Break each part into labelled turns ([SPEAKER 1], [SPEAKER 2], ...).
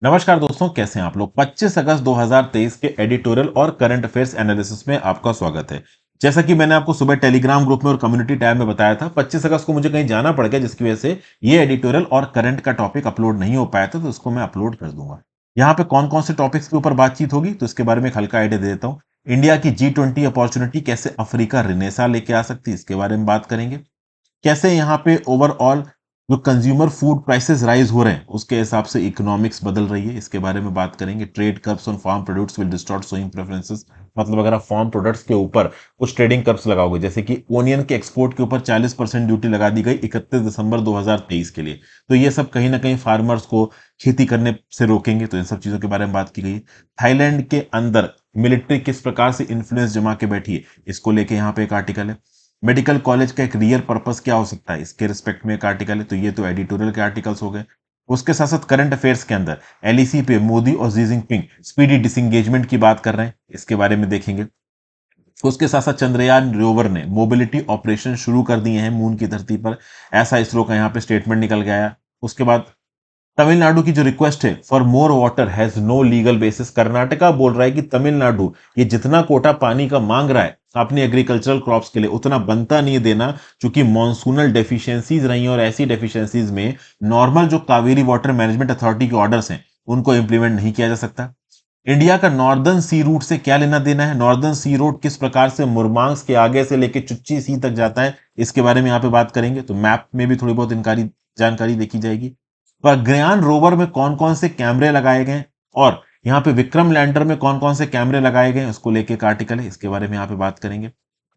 [SPEAKER 1] नमस्कार दोस्तों, कैसे हैं आप लोग। 25 अगस्त 2023 के एडिटोरियल और करंट अफेयर्स एनालिसिस में आपका स्वागत है। जैसा कि मैंने आपको सुबह टेलीग्राम ग्रुप में और कम्युनिटी टैब में बताया था, 25 अगस्त को मुझे कहीं जाना पड़ गया, जिसकी वजह से ये एडिटोरियल और करंट का टॉपिक अपलोड नहीं हो पाया था, तो इसको मैं अपलोड कर दूंगा। यहाँ पे कौन कौन से टॉपिक्स के ऊपर बातचीत होगी, तो इसके बारे में एक हल्का आइडिया दे देता हूँ। इंडिया की G20 अपॉर्चुनिटी कैसे अफ्रीका रिनेसा लेके आ सकती है, इसके बारे में बात करेंगे। कैसे यहाँ पे ओवरऑल जो कंज्यूमर फूड प्राइसेस राइज हो रहे हैं, उसके हिसाब से इकोनॉमिक्स बदल रही है, इसके बारे में बात करेंगे। Trade curbs on farm products will distort sowing preferences. मतलब अगर आप फार्म प्रोडक्ट्स के ऊपर कुछ ट्रेडिंग कर्व्स लगाओगे, जैसे कि ओनियन के एक्सपोर्ट के ऊपर 40% ड्यूटी लगा दी गई 31 दिसंबर 2023 के लिए, तो ये सब कहीं ना कहीं फार्मर्स को खेती करने से रोकेंगे, तो इन सब चीजों के बारे में बात की गई। थाईलैंड के अंदर मिलिट्री किस प्रकार से इन्फ्लुएंस जमा के बैठी है, इसको लेके यहाँ पे एक आर्टिकल है। मेडिकल कॉलेज का एक रियल पर्पस क्या हो सकता है, इसके रिस्पेक्ट में एक आर्टिकल है। तो ये तो एडिटोरियल के आर्टिकल्स हो गए। उसके साथ साथ करंट अफेयर्स के अंदर एलईसी पे मोदी और जी जिनपिंग स्पीडी डिसंगेजमेंट की बात कर रहे हैं, इसके बारे में देखेंगे। उसके साथ साथ चंद्रयान रोवर ने मोबिलिटी ऑपरेशन शुरू कर दिए हैं मून की धरती पर, ऐसा इसरो का यहाँ पे स्टेटमेंट निकल गया है। उसके बाद तमिलनाडु की जो रिक्वेस्ट है for more water has no legal basis. Karnataka बोल रहा है कि तमिलनाडु ये जितना कोटा पानी का मांग रहा है अपनी एग्रीकल्चरल क्रॉप्स के लिए, उतना बनता नहीं है देना, क्योंकि मॉनसूनल डेफिशिएंसीज रही हैं, और ऐसी डेफिशिएंसीज में नॉर्मल जो कावेरी वाटर मैनेजमेंट अथॉरिटी के ऑर्डर्स हैं उनको इंप्लीमेंट नहीं किया जा सकता। इंडिया का नॉर्दर्न सी रूट से क्या लेना देना है, नॉर्दर्न सी रूट किस प्रकार से मुरमांस के आगे से लेके चुच्ची सी तक जाता है, इसके बारे में यहाँ पे बात करेंगे। तो मैप में भी थोड़ी बहुत जानकारी देखी जाएगी। गगनयान रोवर में कौन कौन से कैमरे लगाए गए, और यहाँ पे विक्रम लैंडर में कौन कौन से कैमरे लगाए गए, उसको लेके एक आर्टिकल है, इसके बारे में यहाँ पे बात करेंगे।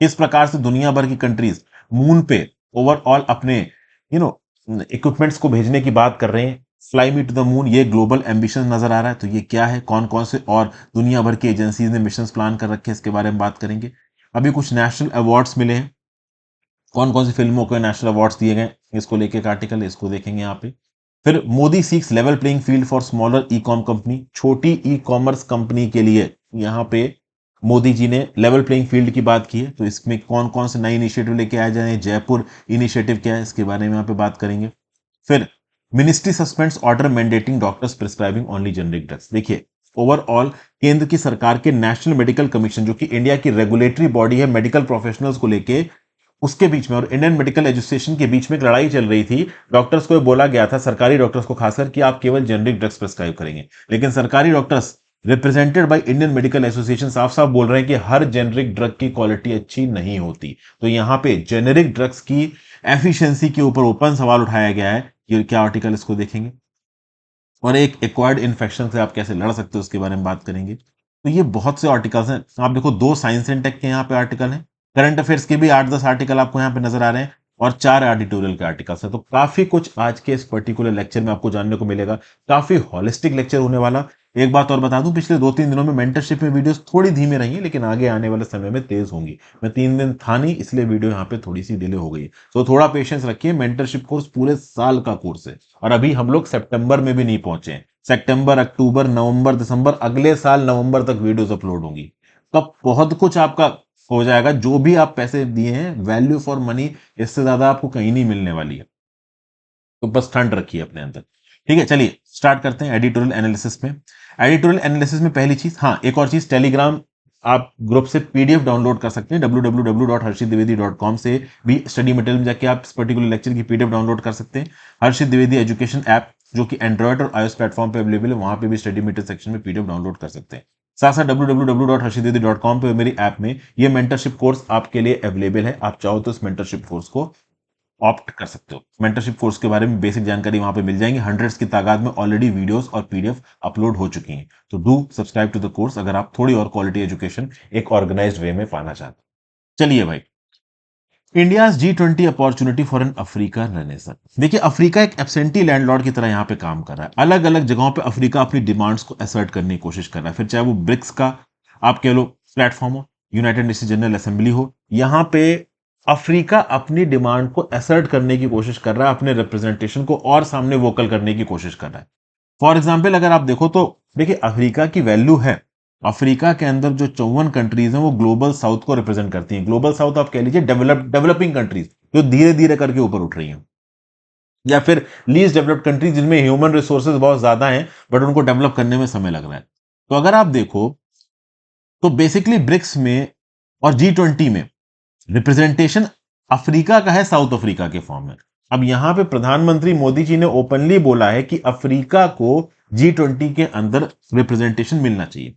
[SPEAKER 1] किस प्रकार से दुनिया भर की कंट्रीज मून पे ओवरऑल अपने इक्विपमेंट्स को भेजने की बात कर रहे हैं। Fly me to the moon ये ग्लोबल एम्बिशन नजर आ रहा है, तो ये क्या है, कौन कौन से और दुनिया भर की एजेंसीज ने मिशन प्लान कर रखे हैं, इसके बारे में बात करेंगे। अभी कुछ नेशनल अवार्ड्स मिले हैं, कौन कौन सी फिल्मों को नेशनल अवार्ड्स दिए गए, इसको लेके एक आर्टिकल है, इसको देखेंगे यहाँ पे। फिर Modi seeks level playing field for smaller e com company, छोटी ई कॉमर्स कंपनी के लिए यहाँ पे मोदी जी ने लेवल प्लेइंग फील्ड की बात की है। तो इसमें कौन कौन से नए इनिशिएटिव लेके आए जाए, जयपुर इनिशिएटिव क्या है, इसके बारे में यहाँ पे बात करेंगे। फिर ministry suspends order mandating doctors prescribing only generic drugs. देखिए, ओवरऑल केंद्र की सरकार के नेशनल मेडिकल कमीशन, जो कि इंडिया की रेगुलेटरी बॉडी है मेडिकल प्रोफेशनल्स को लेके, उसके बीच में और इंडियन मेडिकल एसोसिएशन के बीच में एक लड़ाई चल रही थी। डॉक्टर्स को बोला गया था, सरकारी डॉक्टर्स को खासकर, कि आप केवल जेनरिक ड्रग्स प्रिस्क्राइब करेंगे, लेकिन सरकारी doctors represented by Indian medical association साफ साफ बोल रहे हैं कि हर जेनरिक ड्रग की क्वालिटी अच्छी नहीं होती। तो यहां पे जेनरिक ड्रग्स की एफिशिएंसी के ऊपर ओपन सवाल उठाया गया है। ये क्या आर्टिकल, इसको देखेंगे। और एक एक्वायर्ड इन्फेक्शन से आप कैसे लड़ सकते हो, उसके बारे में बात करेंगे। तो ये बहुत से आर्टिकल्स हैं। आप देखो, 2 साइंस एंड टेक के यहाँ पे आर्टिकल हैं, करंट अफेयर्स के भी 8-10 आर्टिकल आपको यहाँ पे नजर आ रहे हैं, और 4 एडिटोरियल के आर्टिकल्स हैं। तो काफी कुछ आज के इस पर्टिकुलर लेक्चर में आपको जानने को मिलेगा। काफी होलिस्टिक लेक्चर होने वाला। एक बात और बता दूं, पिछले 2-3 दिनों में मेंटरशिप में वीडियोस थोड़ी धीमी रही हैं, लेकिन आगे आने वाले समय में तेज होंगी। मैं 3 दिन था नहीं, इसलिए वीडियो यहाँ पे थोड़ी सी डिले हो गई है। तो थोड़ा पेशेंस रखिए। मेंटरशिप कोर्स पूरे साल का कोर्स है, और अभी हम लोग सितंबर में भी नहीं पहुंचे हैं। सितंबर, अक्टूबर, नवंबर, दिसंबर, अगले साल नवंबर तक वीडियोस अपलोड होंगी। तब बहुत कुछ आपका हो जाएगा। जो भी आप पैसे दिए हैं, वैल्यू फॉर मनी, इससे ज्यादा आपको कहीं नहीं मिलने वाली है। तो बस ठंड रखिए अपने अंदर। ठीक है, चलिए स्टार्ट करते हैं एडिटोरियल एनालिसिस में। एडिटोरियल एनालिसिस में पहली चीज, हाँ एक और चीज, टेलीग्राम आप ग्रुप से पीडीएफ डाउनलोड कर सकते हैं। www.harshitdwedi.com से भी स्टडी मटेरियल में जाके आप इस पर्टिकुलर लेक्चर की पीडीएफ डाउनलोड कर सकते हैं। हर्षित द्विवेदी एजुकेशन ऐप, जो कि एंड्रॉइड और आईओएस प्लेटफॉर्म पे अवेलेबल है, वहां पे भी स्टडी मटेरियल सेक्शन में पीडीएफ डाउनलोड कर सकते हैं। साथ साथ www.harshitdwedi.com पे मेरी ऐप में ये मेंटरशिप कोर्स आपके लिए अवेलेबल है। आप चाहो तो इस मेंटरशिप कोर्स को ऑप्ट कर सकते हो। मेंटरशिप कोर्स के बारे में बेसिक जानकारी वहां पे मिल जाएंगी। हंड्रेड्स की तादाद में ऑलरेडी वीडियोस और पीडीएफ अपलोड हो चुकी हैं। तो do subscribe to the course अगर आप थोड़ी और क्वालिटी एजुकेशन एक ऑर्गेनाइज्ड वे में पाना चाहते हैं। चलिए भाई, India G20 opportunity for an Africa renaissance. देखिए, अफ्रीका एक एब्सेंटी लैंडलॉर्ड की तरह यहां पे काम कर रहा है। अलग अलग जगहों पे अफ्रीका अपनी डिमांड्स को असर्ट करने की कोशिश कर रहा है, फिर चाहे वो ब्रिक्स का आप कह लो प्लेटफॉर्म हो, यूनाइटेड नेशन जनरल असेंबली हो। यहां पे अफ्रीका अपनी डिमांड को असर्ट करने की कोशिश कर रहा है, अपने रिप्रेजेंटेशन को और सामने वोकल करने की कोशिश कर रहा है। फॉर एग्जाम्पल अगर आप देखो तो, देखिए अफ्रीका की वैल्यू है। अफ्रीका के अंदर जो 54 कंट्रीज हैं वो ग्लोबल साउथ को रिप्रेजेंट करती हैं। ग्लोबल साउथ आप कह लीजिए डेवलपिंग कंट्रीज, जो धीरे धीरे करके ऊपर उठ रही हैं। या फिर लीस्ट डेवलप्ड कंट्री जिनमें ह्यूमन रिसोर्सेज बहुत ज्यादा हैं बट उनको डेवलप करने में समय लग रहा है। तो अगर आप देखो तो बेसिकली ब्रिक्स में और G20 में रिप्रेजेंटेशन अफ्रीका का है, साउथ अफ्रीका के फॉर्म में। अब यहां पे प्रधानमंत्री मोदी जी ने ओपनली बोला है कि अफ्रीका को G20 के अंदर रिप्रेजेंटेशन मिलना चाहिए।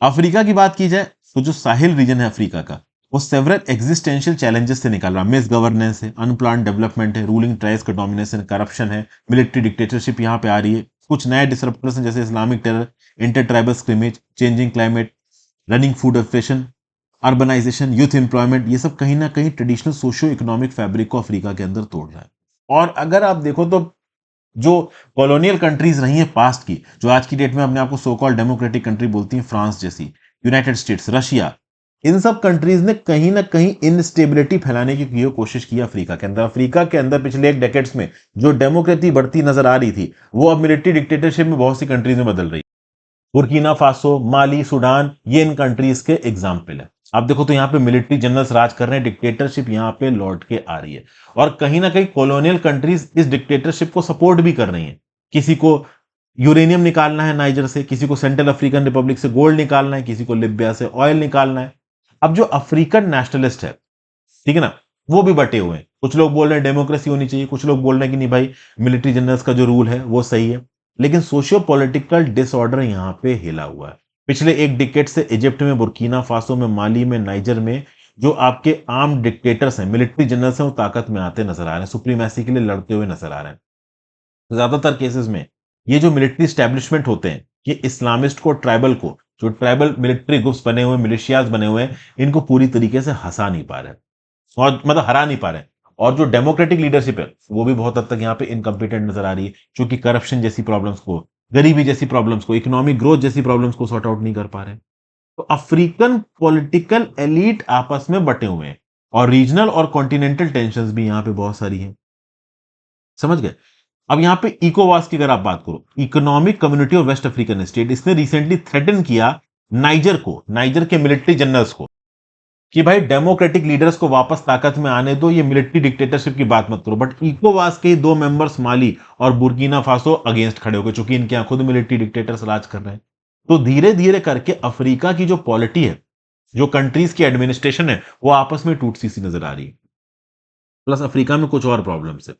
[SPEAKER 1] अफ्रीका की बात की जाए तो जो साहिल रीजन है अफ्रीका का, वो सेवरल एग्जिस्टेंशियल चैलेंजेस से निकल रहा है। मिस गवर्नेंस है, अनप्लान डेवलपमेंट है, रूलिंग ट्राइब्स का डोमिनेशन, करप्शन है, मिलिट्री डिक्टेटरशिप यहाँ पे आ रही है, कुछ नए डिसरप्टर्स हैं जैसे Islamic terror, inter tribal scrimmage, changing climate, running food operation, urbanisation, youth employment, ये सब कहीं ना कहीं ट्रेडिशनल सोशियो इकोनॉमिक फैब्रिक को अफ्रीका के अंदर तोड़ रहा है। और अगर आप देखो तो जो कॉलोनियल कंट्रीज रही हैं पास्ट की, जो आज की डेट में अपने आप को सो कॉल्ड डेमोक्रेटिक कंट्री बोलती हैं, फ्रांस जैसी, यूनाइटेड स्टेट्स, रशिया, इन सब कंट्रीज ने कहीं ना कहीं इनस्टेबिलिटी फैलाने की कोशिश की अफ्रीका के अंदर। अफ्रीका के अंदर पिछले एक डेकेड्स में जो डेमोक्रेसी बढ़ती नजर आ रही थी, वो अब मिलिट्री डिक्टेटरशिप में बहुत सी कंट्रीज में बदल रही है। बुर्किना फासो, माली, सूडान, ये इन कंट्रीज के एग्जाम्पल है। आप देखो तो यहाँ पे मिलिट्री जनरल्स राज कर रहे हैं, डिक्टेटरशिप यहाँ पे लौट के आ रही है। और कहीं ना कहीं कॉलोनियल कंट्रीज इस डिक्टेटरशिप को सपोर्ट भी कर रही हैं। किसी को यूरेनियम निकालना है नाइजर से, किसी को सेंट्रल अफ्रीकन रिपब्लिक से गोल्ड निकालना है, किसी को लिबिया से ऑयल निकालना है। अब जो अफ्रीकन नेशनलिस्ट है, ठीक है ना, वो भी बटे हुए हैं। कुछ लोग बोल रहे हैं डेमोक्रेसी होनी चाहिए, कुछ लोग बोल रहे हैं कि नहीं भाई, मिलिट्री जनरल्स का जो रूल है वो सही है। लेकिन सोशियो पॉलिटिकल डिसऑर्डर यहां पे हिला हुआ है। पिछले एक डिकेड से इजिप्ट में, बुर्किना फासो में, माली में, नाइजर में जो आपके आर्म डिक्टेटर्स हैं, मिलिट्री जनरल्स हैं, वो ताकत में आते नजर आ रहे हैं, सुप्रीमेसी के लिए लड़ते हुए नजर आ रहे हैं। ज्यादातर केसेस में ये जो मिलिट्री स्टैब्लिशमेंट होते हैं, ये इस्लामिस्ट को, ट्राइबल को, जो ट्राइबल मिलिट्री ग्रुप्स बने हुए, मिलिशियाज बने हुए हैं, इनको पूरी तरीके से हंसा नहीं पा रहे हैं, और मतलब हरा नहीं पा रहे हैं। और जो डेमोक्रेटिक लीडरशिप है वो भी बहुत हद तक यहाँ पे इनकम्पिटेंट नजर आ रही है, क्योंकि करप्शन जैसी प्रॉब्लम्स को, गरीबी जैसी प्रॉब्लम्स को, इकोनॉमिक ग्रोथ जैसी प्रॉब्लम्स को सॉर्ट आउट नहीं कर पा रहे हैं। तो अफ्रीकन पॉलिटिकल एलीट आपस में बटे हुए हैं, और रीजनल और कॉन्टिनेंटल टेंशंस भी यहाँ पे बहुत सारी हैं। समझ गए? अब यहाँ पे इकोवास की अगर आप बात करो, economic community of West African state, इसने रिसेंटली थ्रेटन किया नाइजर को, नाइजर के मिलिट्री जनरल्स को, कि भाई डेमोक्रेटिक लीडर्स को वापस ताकत में आने दो, ये मिलिट्री डिक्टेटरशिप की बात मत करो। बट इकोवास के दो मेंबर्स माली और बुर्किना फासो अगेंस्ट खड़े हो गए, चूंकि इनके यहाँ खुद मिलिट्री डिक्टेटर्स राज कर रहे हैं। तो धीरे धीरे करके अफ्रीका की जो पॉलिटी है, जो कंट्रीज की एडमिनिस्ट्रेशन है, वो आपस में टूटती सी नजर आ रही है। प्लस अफ्रीका में कुछ और प्रॉब्लम्स है।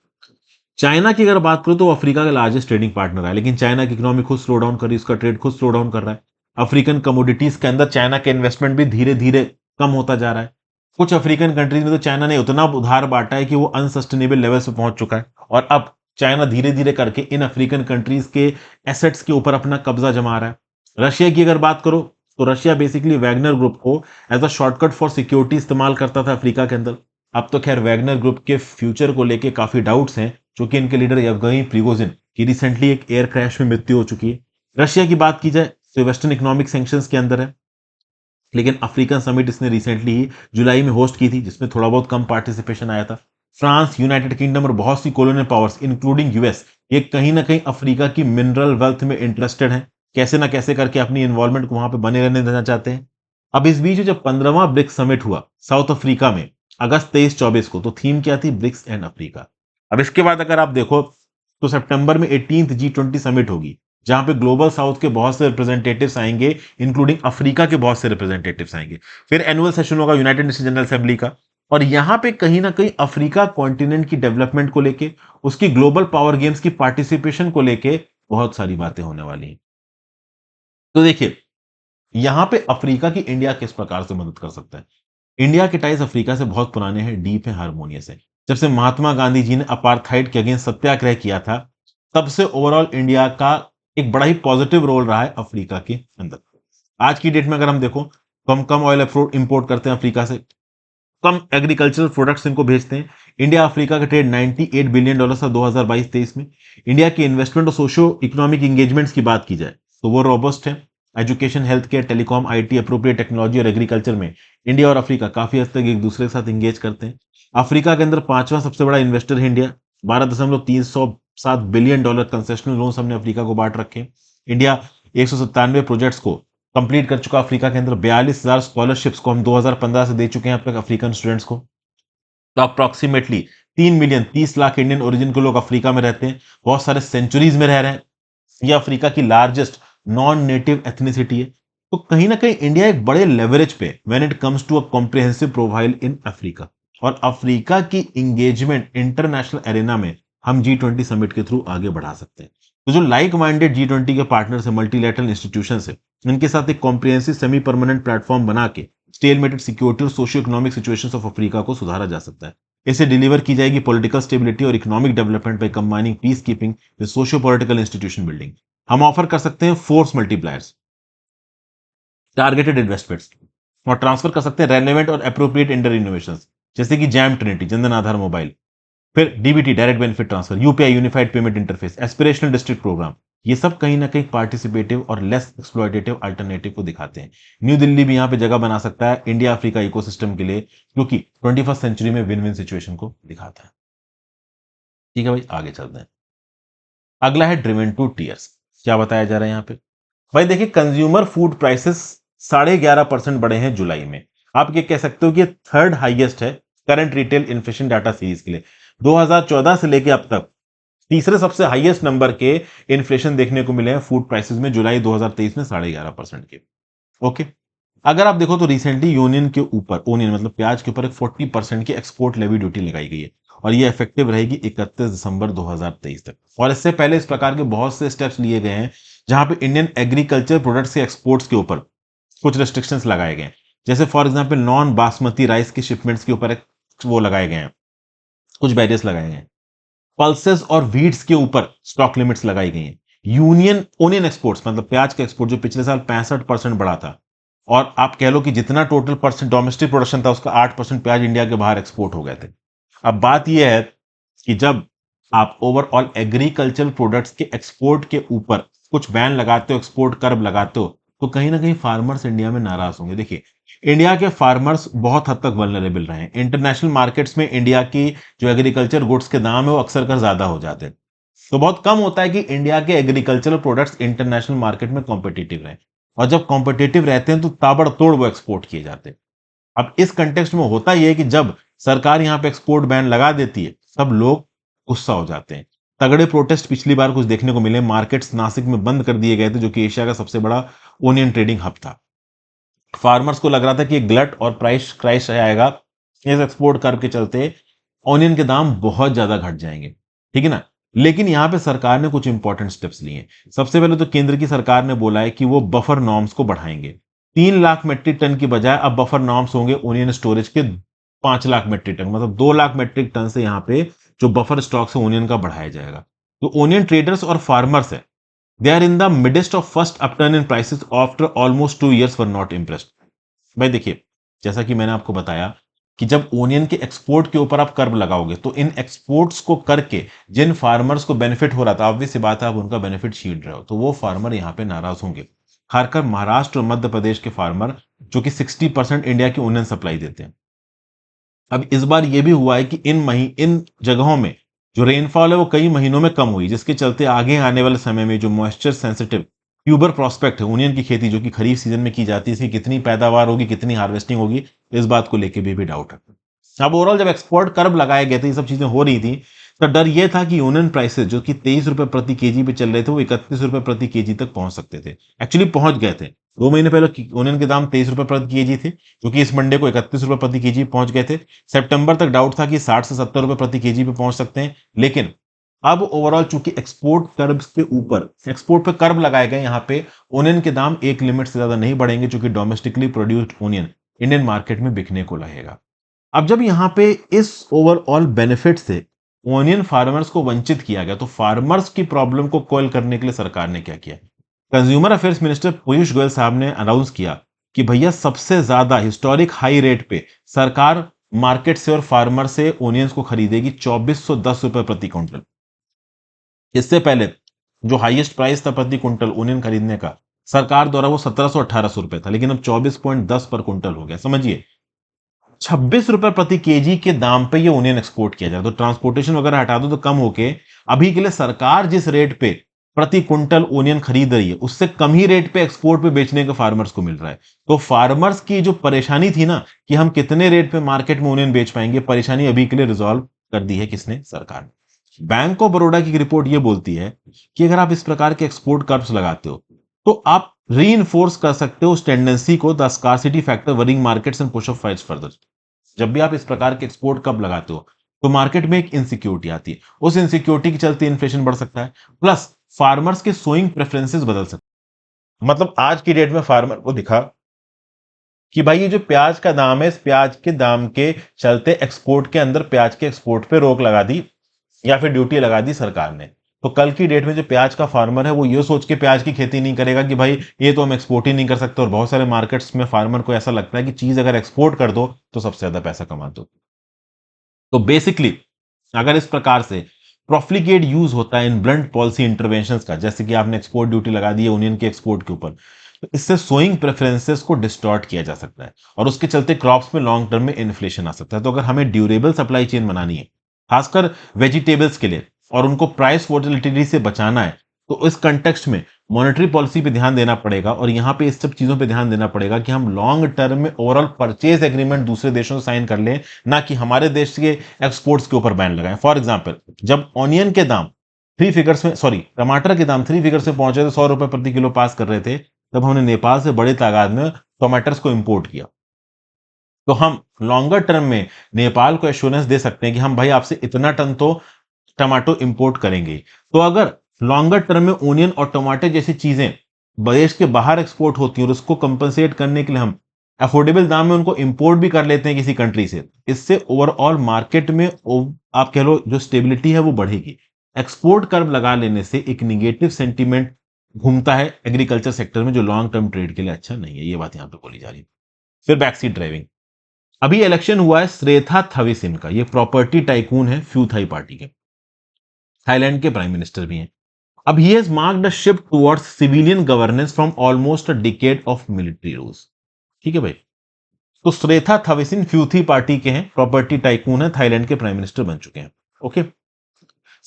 [SPEAKER 1] चाइना की अगर बात करूं तो अफ्रीका का लार्जेस्ट ट्रेडिंग पार्टनर है, लेकिन चाइना की इकोनॉमी खुद स्लो डाउन कर रही है, उसका ट्रेड खुद स्लो डाउन कर रहा है। अफ्रीकन कमोडिटीज के अंदर चाइना के इन्वेस्टमेंट भी धीरे धीरे कम होता जा रहा है। कुछ अफ्रीकन कंट्रीज में तो चाइना ने उतना उधार बांटा है कि वो अनसस्टेनेबल लेवल पे पहुंच चुका है, और अब चाइना धीरे धीरे करके इन अफ्रीकन कंट्रीज के एसेट्स के ऊपर अपना कब्जा जमा रहा है। रशिया की अगर बात करो तो रशिया बेसिकली वैगनर ग्रुप को as a shortcut for security इस्तेमाल करता था अफ्रीका के अंदर। अब तो खैर वैगनर ग्रुप के फ्यूचर को लेके काफी डाउट्स हैं, चूंकि इनके लीडर यवगेनी प्रिगोजिन की रिसेंटली एक एयर क्रैश में मृत्यु हो चुकी है। रशिया की बात की जाए तो वेस्टर्न इकोनॉमिक सैंक्शंस के अंदर है, लेकिन अफ्रीकन समिट इसने रिसेंटली ही जुलाई में होस्ट की थी, जिसमें थोड़ा बहुत कम पार्टिसिपेशन आया था। फ्रांस, यूनाइटेड किंगडम और बहुत सी कॉलोनियल पावर्स इंक्लूडिंग यूएस, ये कहीं ना कहीं अफ्रीका की मिनरल वेल्थ में इंटरेस्टेड है, कैसे ना कैसे करके अपनी इन्वॉल्वमेंट को वहां पे बने रहने देना चाहते हैं। अब इस बीच जब 15वां ब्रिक्स समिट हुआ साउथ अफ्रीका में अगस्त 23-24 को, तो थीम क्या थी? BRICS and Africa. अब इसके बाद अगर आप देखो तो सितंबर में 18th G20 समिट होगी, जहां पे ग्लोबल साउथ के बहुत से रिप्रेजेंटेटिव्स आएंगे, इंक्लूडिंग अफ्रीका के बहुत से रिप्रेजेंटेटिव्स आएंगे। फिर एनुअल सेशन होगा यूनाइटेड नेशन जनरल असेंबली का, और यहां पे कहीं ना कहीं अफ्रीका कॉन्टिनेंट की डेवलपमेंट को लेके, उसकी ग्लोबल पावर गेम्स की पार्टिसिपेशन को लेके बहुत सारी बातें होने वाली हैं। तो देखिए, यहां पे अफ्रीका की इंडिया किस प्रकार से मदद कर सकता है। इंडिया के टाइज अफ्रीका से बहुत पुराने हैं, डीप है, हारमोनियस है। जब से महात्मा गांधी जी ने अपार्थाइड के अगेंस्ट सत्याग्रह किया था, तब से ओवरऑल इंडिया का एक बड़ा ही पॉजिटिव रोल रहा है अफ्रीका के अंदर। आज की डेट में अगर हम देखो तो हम कम ऑयल इंपोर्ट करते हैं अफ्रीका से, कम एग्रीकल्चरल प्रोडक्ट्स इनको भेजते हैं। इंडिया अफ्रीका का ट्रेड $98 बिलियन था 2022-23 में। इंडिया की इन्वेस्टमेंट और सोशो इकोनॉमिक एंगेजमेंट्स की बात की जाए तो वो रोबस्ट है। Education, health care, telecom, IT, appropriate technology और एग्रीकल्चर में इंडिया और अफ्रीका काफी हद तक एक दूसरे के साथ इंगेज करते हैं। अफ्रीका के अंदर पांचवां सबसे बड़ा इन्वेस्टर है इंडिया, $12.307 बिलियन कंसेशनल लोन्स हमने अफ्रीका को बांट रखे हैं। इंडिया 197 प्रोजेक्ट्स को कंप्लीट कर चुका अफ्रीका के अंदर। 42,000 स्कॉलरशिप्स को हम 2015 से दे चुके हैं अब तक अफ्रीकन स्टूडेंट्स को। तो approximately 3 million 30 lakh Indian origin के लोग अफ्रीका में रहते हैं, बहुत सारे सेंचुरीज में रह रहे हैं। ये अफ्रीका की लार्जेस्ट नॉन नेटिव एथनिसिटी है। तो कहीं ना कहीं इंडिया एक बड़े लेवरेज पे when it comes to a comprehensive profile in Africa, और अफ्रीका की इंगेजमेंट इंटरनेशनल एरेना में हम G20 समिट के थ्रू आगे बढ़ा सकते हैं। तो जो लाइक माइंडेड G20 के पार्टनर्स है, मल्टीलैटरल इंस्टीट्यूशन है, इनके साथ एक कॉम्प्रिहेंसिव सेमी परमानेंट प्लेटफॉर्म बना के स्टेलमेटेड सिक्योरिटी और socio economic situations of Africa को सुधारा जा सकता है। इसे डिलीवर की जाएगी पॉलिटिकल स्टेबिलिटी और economic development by combining peace keeping with socio political institution building. हम ऑफर कर सकते हैं फोर्स मल्टीप्लायर्स, टारगेटेड इन्वेस्टमेंट्स, और ट्रांसफर कर सकते हैं रेलेवेंट और एप्रोप्रिएट इंटर इनोवेशन, जैसे कि JAM trinity, Jandhan Aadhaar mobile, फिर DBT direct benefit transfer, UPI unified payment interface, aspirational district programme. ये सब कहीं ना कहीं पार्टिसिपेटिव और लेस एक्सप्लॉयटेटिव अल्टरनेटिव को दिखाते हैं। न्यू दिल्ली भी यहां पे जगह बना सकता है इंडिया अफ्रीका इकोसिस्टम के लिए, क्योंकि 21st सेंचुरी में विन विन सिचुएशन को दिखाता है। ठीक है भाई, आगे चलते हैं। अगला है ड्रिवन टू टीयर्स। क्या बताया जा रहा है यहां पे? भाई देखिए, कंज्यूमर फूड प्राइसेस 11.5% बढ़े हैं जुलाई में। आप ये कह सकते हो कि थर्ड हाईएस्ट है current retail inflation data series के लिए। 2014 से लेके अब तक तीसरे सबसे हाईएस्ट नंबर के इन्फ्लेशन देखने को मिले हैं फूड प्राइसेस में जुलाई 2023 में 11.5% के। ओके, अगर आप देखो तो रिसेंटली यूनियन के ऊपर, ओनियन मतलब प्याज के ऊपर एक 40% की एक्सपोर्ट लेवी ड्यूटी लगाई गई है, और ये इफेक्टिव रहेगी 31 दिसंबर 2023 तक। और इससे पहले इस प्रकार के बहुत से स्टेप्स लिए गए हैं जहां पे इंडियन एग्रीकल्चर प्रोडक्ट्स के एक्सपोर्ट्स के ऊपर कुछ रेस्ट्रिक्शंस लगाए गए हैं। जैसे for example non basmati rice के शिपमेंट्स के ऊपर वो लगाए गए हैं, कुछ बैरियर्स लगाए गए हैं। पल्सेस और व्हीट्स के ऊपर स्टॉक लिमिट्स लगाई गई हैं। यूनियन ओनियन एक्सपोर्ट्स मतलब प्याज का एक्सपोर्ट जो पिछले साल 65% बढ़ा था, और आप कह लो कि जितना टोटल परसेंट डोमेस्टिक प्रोडक्शन था उसका 8% प्याज इंडिया के बाहर एक्सपोर्ट हो गए थे। अब बात यह है कि जब आप ओवरऑल एग्रीकल्चर प्रोडक्ट्स के एक्सपोर्ट के ऊपर कुछ बैन लगाते हो, एक्सपोर्ट कर्व लगाते हो, तो कहीं ना कहीं फार्मर्स इंडिया में नाराज होंगे। देखिए, इंडिया के फार्मर्स बहुत हद तक वल्नरेबल रहे हैं। इंटरनेशनल मार्केट्स में इंडिया की जो एग्रीकल्चर गुड्स के दाम है वो अक्सर कर ज्यादा हो जाते हैं। तो बहुत कम होता है कि इंडिया के एग्रीकल्चरल प्रोडक्ट्स इंटरनेशनल मार्केट में कॉम्पिटिटिव रहे, और जब कॉम्पिटिटिव रहते हैं तो ताबड़तोड़ वो एक्सपोर्ट किए जाते हैं। अब इस कंटेक्स्ट में होता यह है कि जब सरकार यहां पे एक्सपोर्ट बैन लगा देती है, सब लोग गुस्सा हो जाते हैं। तगड़े प्रोटेस्ट पिछली बार कुछ देखने को मिले, मार्केट्स नासिक में बंद कर दिए गए थे जो कि एशिया का सबसे बड़ा ओनियन ट्रेडिंग हब था। फार्मर्स को लग रहा था कि ग्लट और प्राइस क्राइश आएगा, इस एक्सपोर्ट कर्व के चलते ऑनियन के दाम बहुत ज्यादा घट जाएंगे। ठीक है ना? लेकिन यहां पे सरकार ने कुछ इंपॉर्टेंट स्टेप्स लिए हैं। सबसे पहले तो केंद्र की सरकार ने बोला है कि वो बफर नॉर्म्स को बढ़ाएंगे। 3 लाख मेट्रिक टन की बजाय अब बफर नॉर्म्स होंगे ओनियन स्टोरेज के 5 लाख मेट्रिक टन, मतलब 2 लाख मेट्रिक टन से यहां पे जो बफर स्टॉक है ओनियन का बढ़ाया जाएगा। तो ओनियन ट्रेडर्स और फार्मर्स है, they are in the midst of first upturn in prices after almost 2 years were not impressed. भाई देखिए, जैसा कि मैंने आपको बताया कि जब ओनियन के एक्सपोर्ट के ऊपर आप कर्व लगाओगे तो इन एक्सपोर्ट्स को करके जिन फार्मर्स को बेनिफिट हो रहा था, ऑब्वियस सी बात है आप उनका बेनिफिट छीन रहे हो, तो वो फार्मर यहां पे नाराज होंगे। खासकर महाराष्ट्र और मध्य प्रदेश के फार्मर जो कि 60% इंडिया की ओनियन सप्लाई देते हैं। अब इस बार यह भी हुआ है कि इन जगहों में जो रेनफॉल है वो कई महीनों में कम हुई, जिसके चलते आगे आने वाले समय में जो मॉइस्चर सेंसिटिव ट्यूबर प्रोस्पेक्ट है ओनियन की खेती जो कि खरीफ सीजन में की जाती है, इसकी कितनी पैदावार होगी, कितनी हार्वेस्टिंग होगी, इस बात को लेकर भी डाउट है। अब ओवरऑल जब एक्सपोर्ट कर्व लगाए गए थे, ये सब चीजें हो रही थी, तो डर यह था कि यूनियन प्राइसेस जो कि 23 रुपए प्रति केजी पे चल रहे थे वो 31 रुपए प्रति केजी तक पहुंच सकते थे। एक्चुअली पहुंच गए थे। 2 महीने पहले यूनियन के दाम 23 रुपए प्रति केजी थे, जो कि इस मंडे को 31 रुपए प्रति केजी पहुंच गए थे। सितंबर तक डाउट था कि 60 से 70 रुपए प्रति केजी पे पहुंच सकते हैं, लेकिन अब ओवरऑल चूंकि एक्सपोर्ट कर्व के ऊपर एक्सपोर्ट पे कर्व लगाए गए, यहां पे ओनियन के दाम एक लिमिट से ज्यादा नहीं बढ़ेंगे, चूंकि domestically produced onion Indian market में बिकने को लगेगा। अब जब यहां पे इस ओवरऑल बेनिफिट से ओनियन फार्मर्स को वंचित किया गया, तो फार्मर्स की प्रॉब्लम को कोयल करने के लिए सरकार ने क्या किया? Consumer affairs minister Piyush Goyal साहब ने अनाउंस किया कि भैया सबसे ज्यादा हिस्टोरिक हाई रेट पे सरकार मार्केट से और फार्मर से ओनियंस को खरीदेगी 2410 रुपए प्रति क्विंटल। इससे पहले जो हाईएस्ट प्राइस था प्रति क्विंटल ओनियन खरीदने का सरकार द्वारा वो 1700-1800 रुपए था, लेकिन अब 24.10 पर क्विंटल हो गया। समझिए, 26 रुपए प्रति केजी के दाम पे ये ओनियन एक्सपोर्ट किया जाए, तो ट्रांसपोर्टेशन वगैरह हटा दो तो कम होके अभी के लिए सरकार जिस रेट पे प्रति क्विंटल ओनियन खरीद रही है उससे कम ही रेट पे एक्सपोर्ट पे बेचने के फार्मर्स को मिल रहा है। तो फार्मर्स की जो परेशानी थी ना कि हम कितने रेट पे मार्केट में ओनियन बेच पाएंगे, परेशानी अभी के लिए रिजॉल्व कर दी है किसने? सरकार ने। बैंक ऑफ बड़ौदा की रिपोर्ट ये बोलती है कि अगर आप इस प्रकार के एक्सपोर्ट कर्व्स लगाते हो तो आप रीइंफोर्स कर सकते हो उस टेंडेंसी को, the scarcity factor worrying markets and push up price further. जब भी आप इस प्रकार के एक्सपोर्ट कर्व लगाते हो तो मार्केट में एक इनसिक्योरिटी आती है, उस इनसिक्योरिटी के चलते इन्फ्लेशन बढ़ सकता है, प्लस फार्मर्स के सोइंग प्रेफरेंसेस बदल सकते हैं। मतलब आज की डेट में फार्मर को दिखा कि भाई ये जो प्याज का दाम है, इस प्याज के दाम के चलते एक्सपोर्ट के अंदर प्याज के एक्सपोर्ट पे रोक लगा दी या फिर ड्यूटी लगा दी सरकार ने। तो कल की डेट में जो प्याज का फार्मर है वो ये सोच के प्याज की खेती नहीं करेगा कि भाई ये तो हम एक्सपोर्ट ही नहीं कर सकते, और बहुत सारे मार्केट्स में फार्मर को ऐसा लगता है कि चीज अगर एक्सपोर्ट कर दो तो सबसे ज्यादा पैसा कमा दो। तो बेसिकली अगर इस प्रकार से प्रोफ्लिगेट यूज होता है इन ब्लंट पॉलिसी इंटरवेंशंस का, जैसे कि आपने एक्सपोर्ट ड्यूटी लगा दी है ओनियन के एक्सपोर्ट के ऊपर, तो इससे सोइंग प्रेफरेंसेस को डिस्टॉर्ट किया जा सकता है और उसके चलते क्रॉप्स में लॉन्ग टर्म में इन्फ्लेशन आ सकता है। तो अगर हमें ड्यूरेबल सप्लाई चेन बनानी है खासकर वेजिटेबल्स के लिए और उनको प्राइस वोलेटिलिटी से बचाना है, तो इस कंटेक्स्ट में मॉनेटरी पॉलिसी पे ध्यान देना पड़ेगा और यहां पे इस सब चीजों पे ध्यान देना पड़ेगा कि हम लॉन्ग टर्म में ओवरऑल परचेज एग्रीमेंट दूसरे देशों से साइन कर लें, ना कि हमारे देश के एक्सपोर्ट्स के ऊपर बैन लगाएं। फॉर एग्जांपल, जब ऑनियन के दाम थ्री फिगर्स में, सॉरी टमाटर के दाम थ्री फिगर्स में पहुंचे थे, 100 रुपए प्रति किलो पास कर रहे थे, तब हमने नेपाल से बड़े तादाद में टमाटर्स को इंपोर्ट किया। तो हम लॉन्गर टर्म में नेपाल को एश्योरेंस दे सकते हैं कि हम भाई आपसे इतना टन तो टमाटो इंपोर्ट करेंगे। तो अगर लॉन्गर टर्म में ओनियन और टमाटर जैसी चीजें देश के बाहर एक्सपोर्ट होती हैं और उसको कंपनसेट करने के लिए हम अफोर्डेबल दाम में उनको इंपोर्ट भी कर लेते हैं किसी कंट्री से, इससे ओवरऑल मार्केट में आप कह लो जो स्टेबिलिटी है वो बढ़ेगी। एक्सपोर्ट कर्व लगा लेने से एक निगेटिव सेंटीमेंट घूमता है एग्रीकल्चर सेक्टर में, जो लॉन्ग टर्म ट्रेड के लिए अच्छा नहीं है। ये बात यहां पे बोली जा रही है। फिर बैकसीट ड्राइविंग। अभी इलेक्शन हुआ है श्रेथा थविसिन का, ये प्रॉपर्टी टाइकून है फ्यू थाई पार्टी के, थाईलैंड के प्राइम मिनिस्टर भी हैं। अब he has marked a shift towards civilian governance from almost a decade of military rules. ठीक है भाई। तो श्रेथा थविसिन फ्यूथी पार्टी के हैं, प्रॉपर्टी टाइकून है, थाईलैंड के प्राइम मिनिस्टर बन चुके हैं। ओके,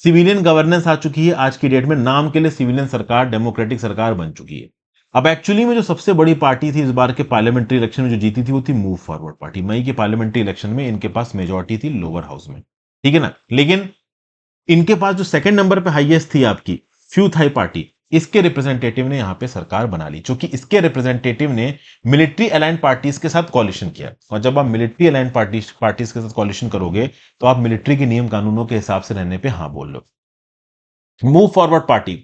[SPEAKER 1] सिविलियन गवर्नेंस आ चुकी है आज की डेट में, नाम के लिए सिविलियन सरकार, डेमोक्रेटिक सरकार बन चुकी है। अब एक्चुअली में जो सबसे बड़ी पार्टी थी इस बार के पार्लियामेंट्री इलेक्शन में जो जीती थी वो थी मूव फॉरवर्ड पार्टी। मई के पार्लियामेंट्री इलेक्शन में इनके पास मेजोरिटी थी लोअर हाउस में, ठीक है ना। लेकिन इनके पास जो सेकंड नंबर पे हाईएस्ट थी आपकी फ्यू थाई पार्टी, इसके रिप्रेजेंटेटिव ने यहां पे सरकार बना ली, क्योंकि इसके रिप्रेजेंटेटिव ने मिलिट्री अलाइंड पार्टीज के साथ कॉलिशन किया। और जब आप मिलिट्री अलाइंड पार्टीज के साथ कॉलिशन करोगे तो आप मिलिट्री के नियम कानूनों के हिसाब से रहने पे हाँ बोल लो। मूव फॉरवर्ड पार्टी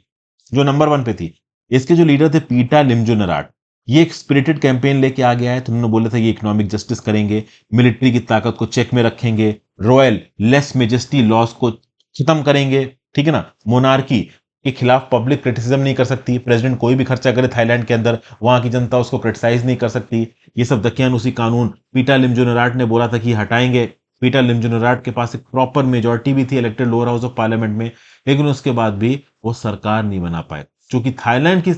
[SPEAKER 1] जो नंबर 1 पे थी, इसके जो लीडर थे पीटा लिमजो नराट, ये एक स्पिरिटेड कैंपेन लेके आ गया है। तो उन्होंने बोला था ये इकोनॉमिक जस्टिस करेंगे, मिलिट्री की ताकत को चेक में रखेंगे, रॉयल लेस मेजेस्टी लॉस को खत्म करेंगे, ठीक है ना। मोनार्की के खिलाफ पब्लिक क्रिटिसिज्म नहीं कर सकती, प्रेसिडेंट कोई भी खर्चा करे थाईलैंड के अंदर वहां की जनता उसको क्रिटिसाइज नहीं कर सकती। ये सब दकियानुसी कानून पीटा लिमजो नराट ने बोला था कि हटाएंगे। पीटा लिमजो नराट के पास एक प्रॉपर मेजोरिटी भी थी elected lower house of parliament में, लेकिन उसके बाद भी वो सरकार नहीं बना पाए, क्योंकि थाईलैंड की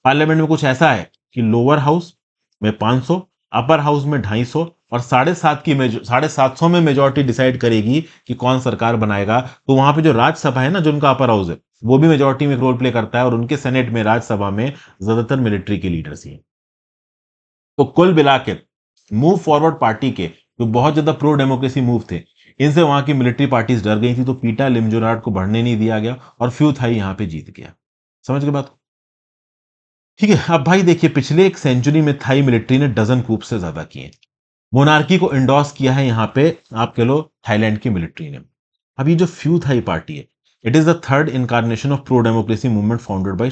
[SPEAKER 1] पार्लियामेंट में कुछ ऐसा है कि लोअर हाउस में 500, अपर हाउस में 250 और 750 में मेजोरिटी डिसाइड करेगी कि कौन सरकार बनाएगा। तो वहां पे जो राज्यसभा है ना, जो उनका अपर हाउस है, वो भी मेजोरिटी में एक रोल प्ले करता है और उनके सेनेट में, राज्यसभा में ज्यादातर मिलिट्री के लीडर्स ही हैं। तो कुल मिला के मूव फॉरवर्ड पार्टी के जो बहुत ज्यादा प्रो डेमोक्रेसी मूव थे, इनसे वहां की मिलिट्री पार्टीज डर गई थी, तो पीटा लिमजोराट को बढ़ने नहीं दिया गया और फ्यू थाई यहां पे जीत गया। समझ गए बात को? ठीक है। अब भाई देखिए, पिछले एक सेंचुरी में थाई मिलिट्री ने डजन कूप से ज्यादा किए। मोनार्की को इंडोर्स किया है यहां पे आप कह लो थाईलैंड की मिलिट्री ने। अब ये जो फ्यू थाई पार्टी है, it is the third incarnation of pro democracy movement founded by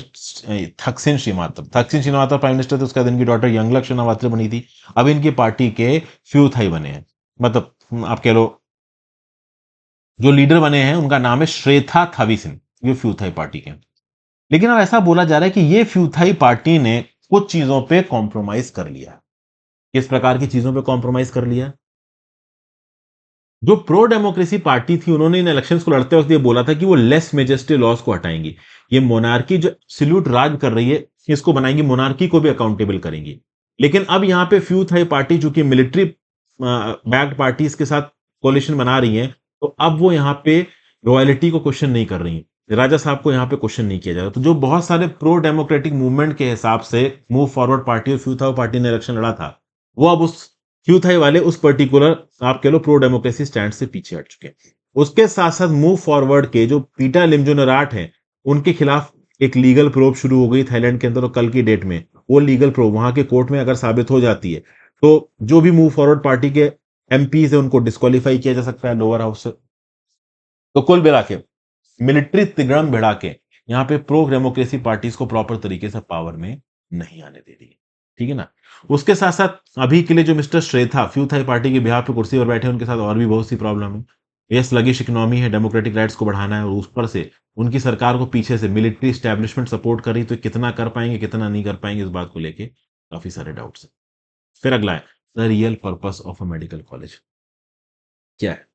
[SPEAKER 1] Thaksin Shinawatra. Thaksin Shinawatra prime minister थे, उसके बाद इनकी डॉटर यंगलक श्रीमाता बनी थी। अब इनकी पार्टी के फ्यू थाई बने हैं, मतलब आप कह लो जो लीडर बने हैं उनका नाम है श्रेथा थाविसिन, ये फ्यू थाई पार्टी के। लेकिन अब ऐसा बोला जा रहा है कि ये फ्यू थाई पार्टी ने कुछ चीजों पे कॉम्प्रोमाइज कर लिया। किस प्रकार की चीजों पे कॉम्प्रोमाइज कर लिया? जो प्रो डेमोक्रेसी पार्टी थी उन्होंने इन इलेक्शंस को लड़ते वक्त ये बोला था कि वो लेस मेजेस्टी लॉस को हटाएंगी, ये मोनार्की जो एब्सोल्यूट राज कर रही है इसको बनाएंगी, मोनार्की को भी अकाउंटेबल करेंगी। लेकिन अब यहां पे फ्यू थाई पार्टी चूंकि मिलिट्री बैक्ड पार्टीज के साथ कोलिशन बना रही है, तो अब वो यहां पे रॉयल्टी को क्वेश्चन नहीं कर रही है, राजा साहब को यहां पे क्वेश्चन नहीं किया जा रहा। तो जो बहुत सारे प्रो डेमोक्रेटिक मूवमेंट के हिसाब से मूव फॉरवर्ड पार्टी और फ्यू थाई पार्टी ने इलेक्शन लड़ा था, वो अब उस फ्यू थाई वाले उस पर्टिकुलर आप कह लो प्रो डेमोक्रेसी स्टैंड से पीछे हट चुके हैं। उसके साथ साथ मूव फॉरवर्ड के जो पीटर लिमजोनराट हैं, उनके खिलाफ एक लीगल प्रोब शुरू हो गई थाईलैंड के अंदर, और कल की डेट में वो लीगल प्रोब वहां के कोर्ट में अगर साबित हो जाती है, तो जो भी मूव फॉरवर्ड पार्टी के एमपीज है उनको डिस्क्वालीफाई किया जा सकता है लोअर हाउस से। तो कुल मिला के मिलिट्री तिगड़म भिड़ा के यहाँ पे प्रो डेमोक्रेसी पार्टीज को प्रॉपर तरीके से पावर में नहीं आने दे रही है। ठीक है ना। उसके साथ साथ अभी के लिए जो mister Srettha Pheu Thai party के बिहार पे कुर्सी पर बैठे हैं, उनके साथ और भी बहुत सी प्रॉब्लम है। ये स्लगिश इकोनॉमी है, डेमोक्रेटिक राइट्स को बढ़ाना है, और उस पर से उनकी सरकार को पीछे से मिलिट्री स्टैब्लिशमेंट सपोर्ट कर रही, तो कितना कर पाएंगे कितना नहीं कर पाएंगे, इस बात को लेके काफी सारे डाउट्स है। फिर अगला है the real purpose of a medical college क्या है।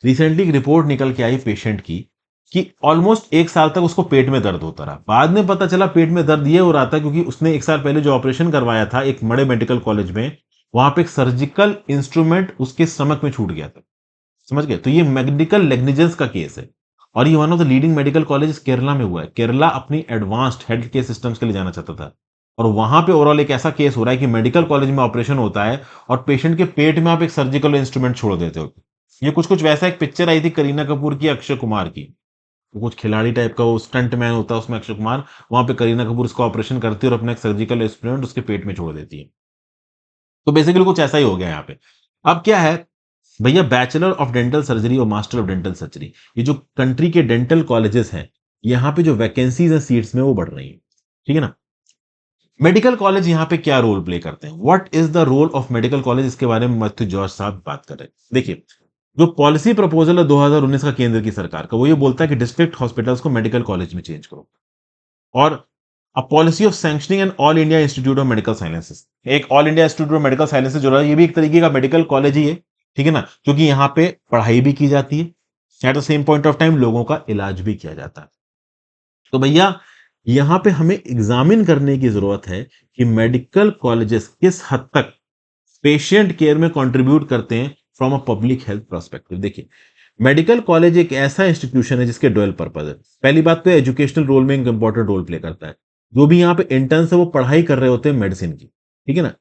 [SPEAKER 1] रिसेंटली एक रिपोर्ट निकल के आई पेशेंट की कि ऑलमोस्ट 1 साल तक उसको पेट में दर्द होता रहा। बाद में पता चला पेट में दर्द ये हो रहा था क्योंकि उसने 1 साल पहले जो ऑपरेशन करवाया था एक बड़े मेडिकल कॉलेज में, वहां पे एक सर्जिकल इंस्ट्रूमेंट उसके स्टमक में छूट गया था। समझ गए। तो ये मेडिकल नेग्लिजेंस का केस है, और ये one of the leading medical college Kerala में हुआ है। केरला अपनी एडवांस्ड हेल्थ केयर सिस्टम्स के लिए जाना चाहता था, और वहां पे ओवरऑल एक ऐसा केस हो रहा है कि मेडिकल कॉलेज में ऑपरेशन होता है और पेशेंट के पेट में आप एक सर्जिकल इंस्ट्रूमेंट छोड़ देते हो। ये कुछ कुछ वैसा एक पिक्चर आई थी करीना कपूर की, अक्षय कुमार की, वो कुछ खिलाड़ी टाइप का वो स्टंट मैन होता है उसमें अक्षय कुमार, वहां पे करीना कपूर इसका ऑपरेशन करती है और अपना एक सर्जिकल इंस्ट्रूमेंट उसके पेट में छोड़ देती है। तो बेसिकली कुछ ऐसा ही हो गया यहाँ पे। अब क्या है भैया, बैचलर ऑफ डेंटल सर्जरी और मास्टर ऑफ डेंटल सर्जरी, ये जो कंट्री के डेंटल कॉलेजेस हैं, यहाँ पे जो वैकेंसीज हैं सीट्स में वो बढ़ रही है। ठीक है ना। मेडिकल कॉलेज यहाँ पे क्या रोल प्ले करते हैं, what is the role of medical college, इसके बारे में मैथ्यू जॉर्ज साहब बात कर रहे हैं। देखिए, जो पॉलिसी प्रपोजल है 2019 का केंद्र की सरकार का, वो ये बोलता है कि डिस्ट्रिक्ट हॉस्पिटल्स को मेडिकल कॉलेज में चेंज करो, और a policy of sanctioning and all India institute of medical sciences, एक all India institute of medical sciences जो है, ये भी एक तरीके का मेडिकल कॉलेज ही है। ठीक है ना, क्योंकि यहाँ पे पढ़ाई भी की जाती है, at the same point of time लोगों का इलाज भी किया जाता है। तो भैया, यहां पे हमें एग्जामिन करने की जरूरत है कि मेडिकल कॉलेजेस किस हद तक पेशेंट केयर में कंट्रीब्यूट करते हैं from a public health perspective. देखिए, मेडिकल कॉलेज एक ऐसा इंस्टीट्यूशन है जिसके डुअल पर्पज है। पहली बात तो एजुकेशनल रोल में एक इंपॉर्टेंट रोल प्ले करता है। जो भी यहाँ पे इंटर्न्स है वो पढ़ाई कर रहे होते हैं मेडिसिन की। ठीक है ना।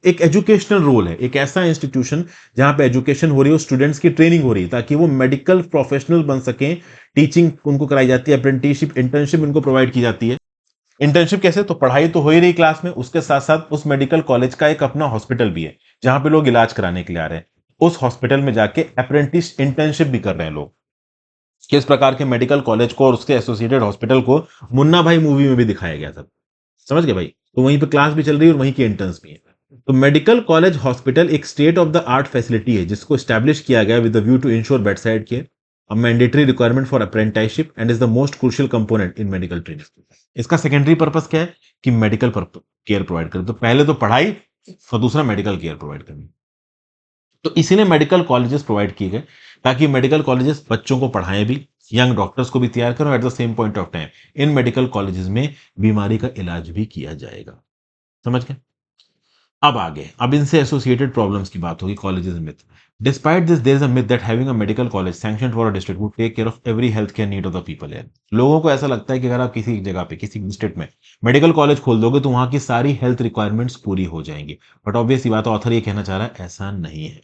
[SPEAKER 1] एक एजुकेशनल रोल है, एक ऐसा इंस्टीट्यूशन जहां पे एजुकेशन हो रही है, स्टूडेंट्स की ट्रेनिंग हो रही है ताकि वो मेडिकल प्रोफेशनल बन सकें। टीचिंग उनको कराई जाती है, अप्रेंटिसशिप इंटर्नशिप उनको प्रोवाइड की जाती है। इंटर्नशिप कैसे, तो पढ़ाई तो हो ही रही क्लास में, उसके साथ साथ उस मेडिकल कॉलेज का एक अपना हॉस्पिटल भी है जहां पे लोग इलाज कराने के लिए आ रहे हैं। उस हॉस्पिटल में जाके अप्रेंटिस इंटर्नशिप भी कर रहे हैं लोग। किस प्रकार के मेडिकल कॉलेज को और उसके एसोसिएटेड हॉस्पिटल को मुन्ना भाई मूवी में भी दिखाया गया था। समझ गए भाई। तो वहीं पे क्लास भी चल रही है और वहीं के इंटर्न्स भी है। तो मेडिकल कॉलेज हॉस्पिटल एक state of the art facility है जिसको स्टैब्लिश किया गया with the view to ensure bed side care, a mandatory requirement for apprenticeship and is the most crucial component in medical training. इसका secondary purpose क्या है कि medical care provide करें। तो पहले तो पढ़ाई और दूसरा मेडिकल केयर प्रोवाइड करनी। तो इसीलिए मेडिकल कॉलेजेस प्रोवाइड किए गए ताकि मेडिकल कॉलेजेस बच्चों को पढ़ाएं भी, यंग डॉक्टर्स को भी तैयार करो, at the same point of time in medical colleges में बीमारी का इलाज भी किया जाएगा। समझ गए। अब आगे, अब इनसे एसोसिएटेड प्रॉब्लम्स की बात होगी, colleges myth. Despite this there is a myth that having a medical college sanctioned for a district would take care of every health care need of the people here. लोगों को ऐसा लगता है कि अगर आप किसी जगह पे किसी डिस्ट्रिक्ट में मेडिकल कॉलेज खोल दोगे तो वहां की सारी हेल्थ रिक्वायरमेंट्स पूरी हो जाएंगी। बट ऑब्वियस बात, ऑथर ये कहना चाह रहा है ऐसा नहीं है।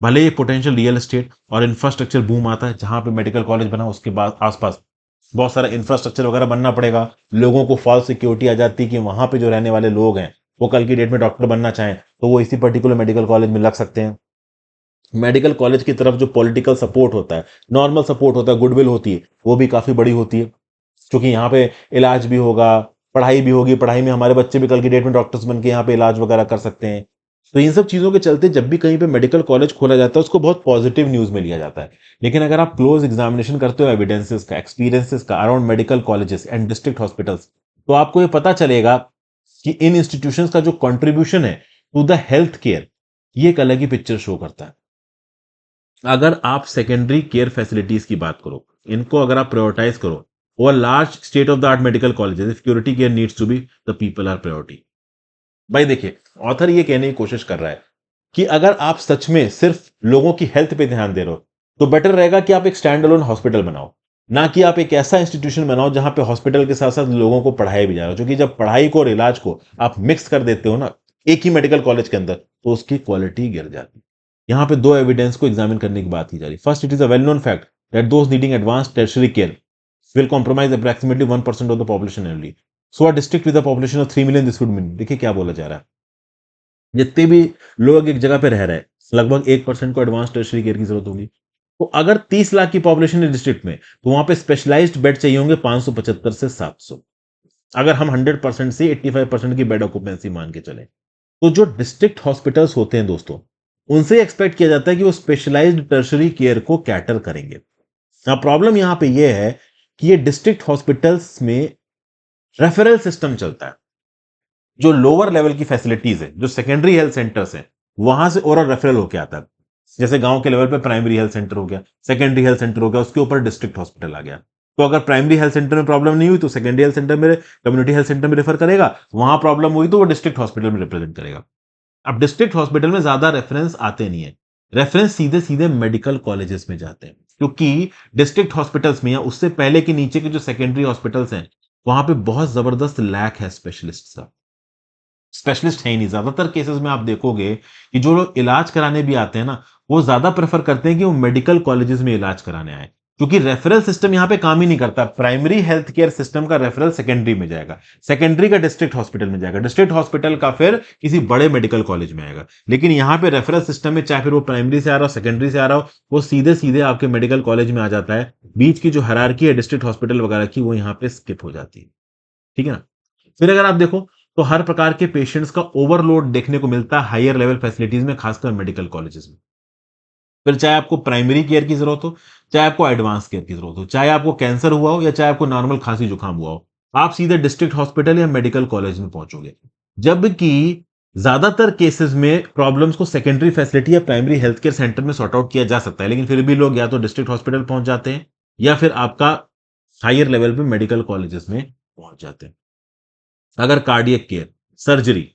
[SPEAKER 1] भले ही पोटेंशियल रियल एस्टेट और इंफ्रास्ट्रक्चर बूम आता है, जहां पे मेडिकल कॉलेज बना उसके बाद आसपास बहुत सारा इंफ्रास्ट्रक्चर वगैरह बनना पड़ेगा, लोगों को फॉल्स सिक्योरिटी आ जाती है कि वहां पे जो रहने वाले लोग हैं वो कल की डेट में डॉक्टर बनना चाहें तो वो इसी पर्टिकुलर मेडिकल कॉलेज में लग सकते हैं। मेडिकल कॉलेज की तरफ जो पॉलिटिकल सपोर्ट होता है, नॉर्मल सपोर्ट होता है, गुडविल होती है, वो भी काफी बड़ी होती है, क्योंकि यहाँ पे इलाज भी होगा, पढ़ाई भी होगी, पढ़ाई में हमारे बच्चे भी कल की डेट में डॉक्टर्स बन के यहाँ पे इलाज वगैरह कर सकते हैं। तो इन सब चीजों के चलते जब भी कहीं पे मेडिकल कॉलेज खोला जाता है उसको बहुत पॉजिटिव न्यूज में लिया जाता है। लेकिन अगर आप क्लोज एग्जामिनेशन करते हो एविडेंसेस का, एक्सपीरियंसेस का around medical colleges and district hospitals, तो आपको ये पता चलेगा कि इन इंस्टीट्यूशंस का जो कंट्रीब्यूशन है टू द हेल्थ केयर, ये एक अलग ही पिक्चर शो करता है। अगर आप सेकेंडरी केयर फैसिलिटीज की बात करो, इनको अगर आप प्रायोरिटाइज करो, और large state of the art medical colleges, security care needs to be the people are priority. भाई देखिए, ऑथर ये कहने की कोशिश कर रहा है कि अगर आप सच में सिर्फ लोगों की हेल्थ पे ध्यान दे रहे हो तो बेटर रहेगा कि आप एक स्टैंड अलोन हॉस्पिटल बनाओ, ना कि आप एक ऐसा इंस्टीट्यूशन बनाओ जहां पे हॉस्पिटल के साथ साथ लोगों को पढ़ाया भी जा रहा हो। क्योंकि जब पढ़ाई को और इलाज को आप मिक्स कर देते हो ना एक ही मेडिकल कॉलेज के अंदर, तो उसकी क्वालिटी गिर जाती है। यहाँ पे दो एविडेंस को एग्जामिन करने की बात की जा रही है। First, it is a well known fact that those needing advance tertiary care will compromise approximately 1% of the population annually. So a district with a population of 3 million, this would mean, देखिए क्या बोला जा रहा है, जितने भी लोग एक जगह पे रह रहे हैं लगभग 1% को एडवांस टर्शियरी केयर की जरूरत होगी। तो अगर 30 लाख की पॉपुलेशन है डिस्ट्रिक्ट में, तो वहां पे स्पेशलाइज्ड बेड चाहिए होंगे 575 से 700, अगर हम 100% से 85% की बेड ऑक्यूपेंसी मान के चले। तो जो डिस्ट्रिक्ट हॉस्पिटल्स होते हैं दोस्तों, उनसे एक्सपेक्ट किया जाता है कि वो स्पेशलाइज्ड टर्शियरी केयर को कैटर करेंगे। अब प्रॉब्लम यहां पे ये है कि ये डिस्ट्रिक्ट हॉस्पिटल्स में रेफरल सिस्टम चलता है। जो लोअर लेवल की फैसिलिटीज है, जो सेकेंडरी हेल्थ सेंटर्स हैं, वहां से ओरल रेफरल होके आता है। जैसे गांव के लेवल पे प्राइमरी हेल्थ सेंटर हो गया, सेकेंडरी हेल्थ सेंटर हो गया, उसके ऊपर डिस्ट्रिक्ट हॉस्पिटल आ गया। तो अगर प्राइमरी हेल्थ सेंटर में प्रॉब्लम नहीं हुई तो सेकेंडरी हेल्थ सेंटर में, कम्युनिटी हेल्थ सेंटर में रेफर करेगा, वहां प्रॉब्लम हुई तो वो डिस्ट्रिक्ट हॉस्पिटल में रिप्रेजेंट करेगा। अब डिस्ट्रिक्ट हॉस्पिटल में ज्यादा रेफरेंस आते नहीं है, रेफरेंस सीधे सीधे मेडिकल कॉलेजेस में जाते हैं, क्योंकि डिस्ट्रिक्ट हॉस्पिटल्स में या उससे पहले के नीचे के जो सेकेंडरी हॉस्पिटल्स हैं, वहां पे बहुत जबरदस्त लैक है स्पेशलिस्ट का। स्पेशलिस्ट है ही नहीं। ज्यादातर केसेस में आप देखोगे कि जो लोग इलाज कराने भी आते हैं ना, वो ज्यादा प्रेफर करते हैं कि वो मेडिकल कॉलेजेस में इलाज कराने आए, क्योंकि रेफरल सिस्टम यहां पे काम ही नहीं करता। प्राइमरी हेल्थ केयर सिस्टम का रेफरल सेकेंडरी में जाएगा, सेकेंडरी का डिस्ट्रिक्ट हॉस्पिटल में जाएगा, डिस्ट्रिक्ट हॉस्पिटल का फिर किसी बड़े मेडिकल कॉलेज में आएगा। लेकिन यहां पे रेफरल सिस्टम में, चाहे फिर वो प्राइमरी से आ रहा हो, सेकेंडरी से आ रहा हो, वो सीधे सीधे आपके मेडिकल कॉलेज में आ जाता है। बीच की जो हायरार्की है डिस्ट्रिक्ट हॉस्पिटल वगैरह की, वो यहां पे स्किप हो जाती है। ठीक है ना। फिर अगर आप देखो तो हर प्रकार के पेशेंट्स का ओवरलोड देखने को मिलता है हायर लेवल फैसिलिटीज में, खासकर मेडिकल कॉलेजेस में। फिर चाहे आपको प्राइमरी केयर की जरूरत हो, चाहे आपको एडवांस केयर की जरूरत हो, चाहे आपको कैंसर हुआ हो या चाहे आपको नॉर्मल खांसी जुकाम हुआ हो, आप सीधे डिस्ट्रिक्ट हॉस्पिटल या मेडिकल कॉलेज में पहुंचोगे। जबकि ज्यादातर केसेस में प्रॉब्लम्स को सेकेंडरी फैसिलिटी या प्राइमरी हेल्थ केयर सेंटर में सॉर्ट आउट किया जा सकता है, लेकिन फिर भी लोग या तो डिस्ट्रिक्ट हॉस्पिटल पहुंच जाते हैं या फिर आपका हायर लेवल पे मेडिकल कॉलेजेस में पहुंच जाते हैं। अगर cardiac care, surgery,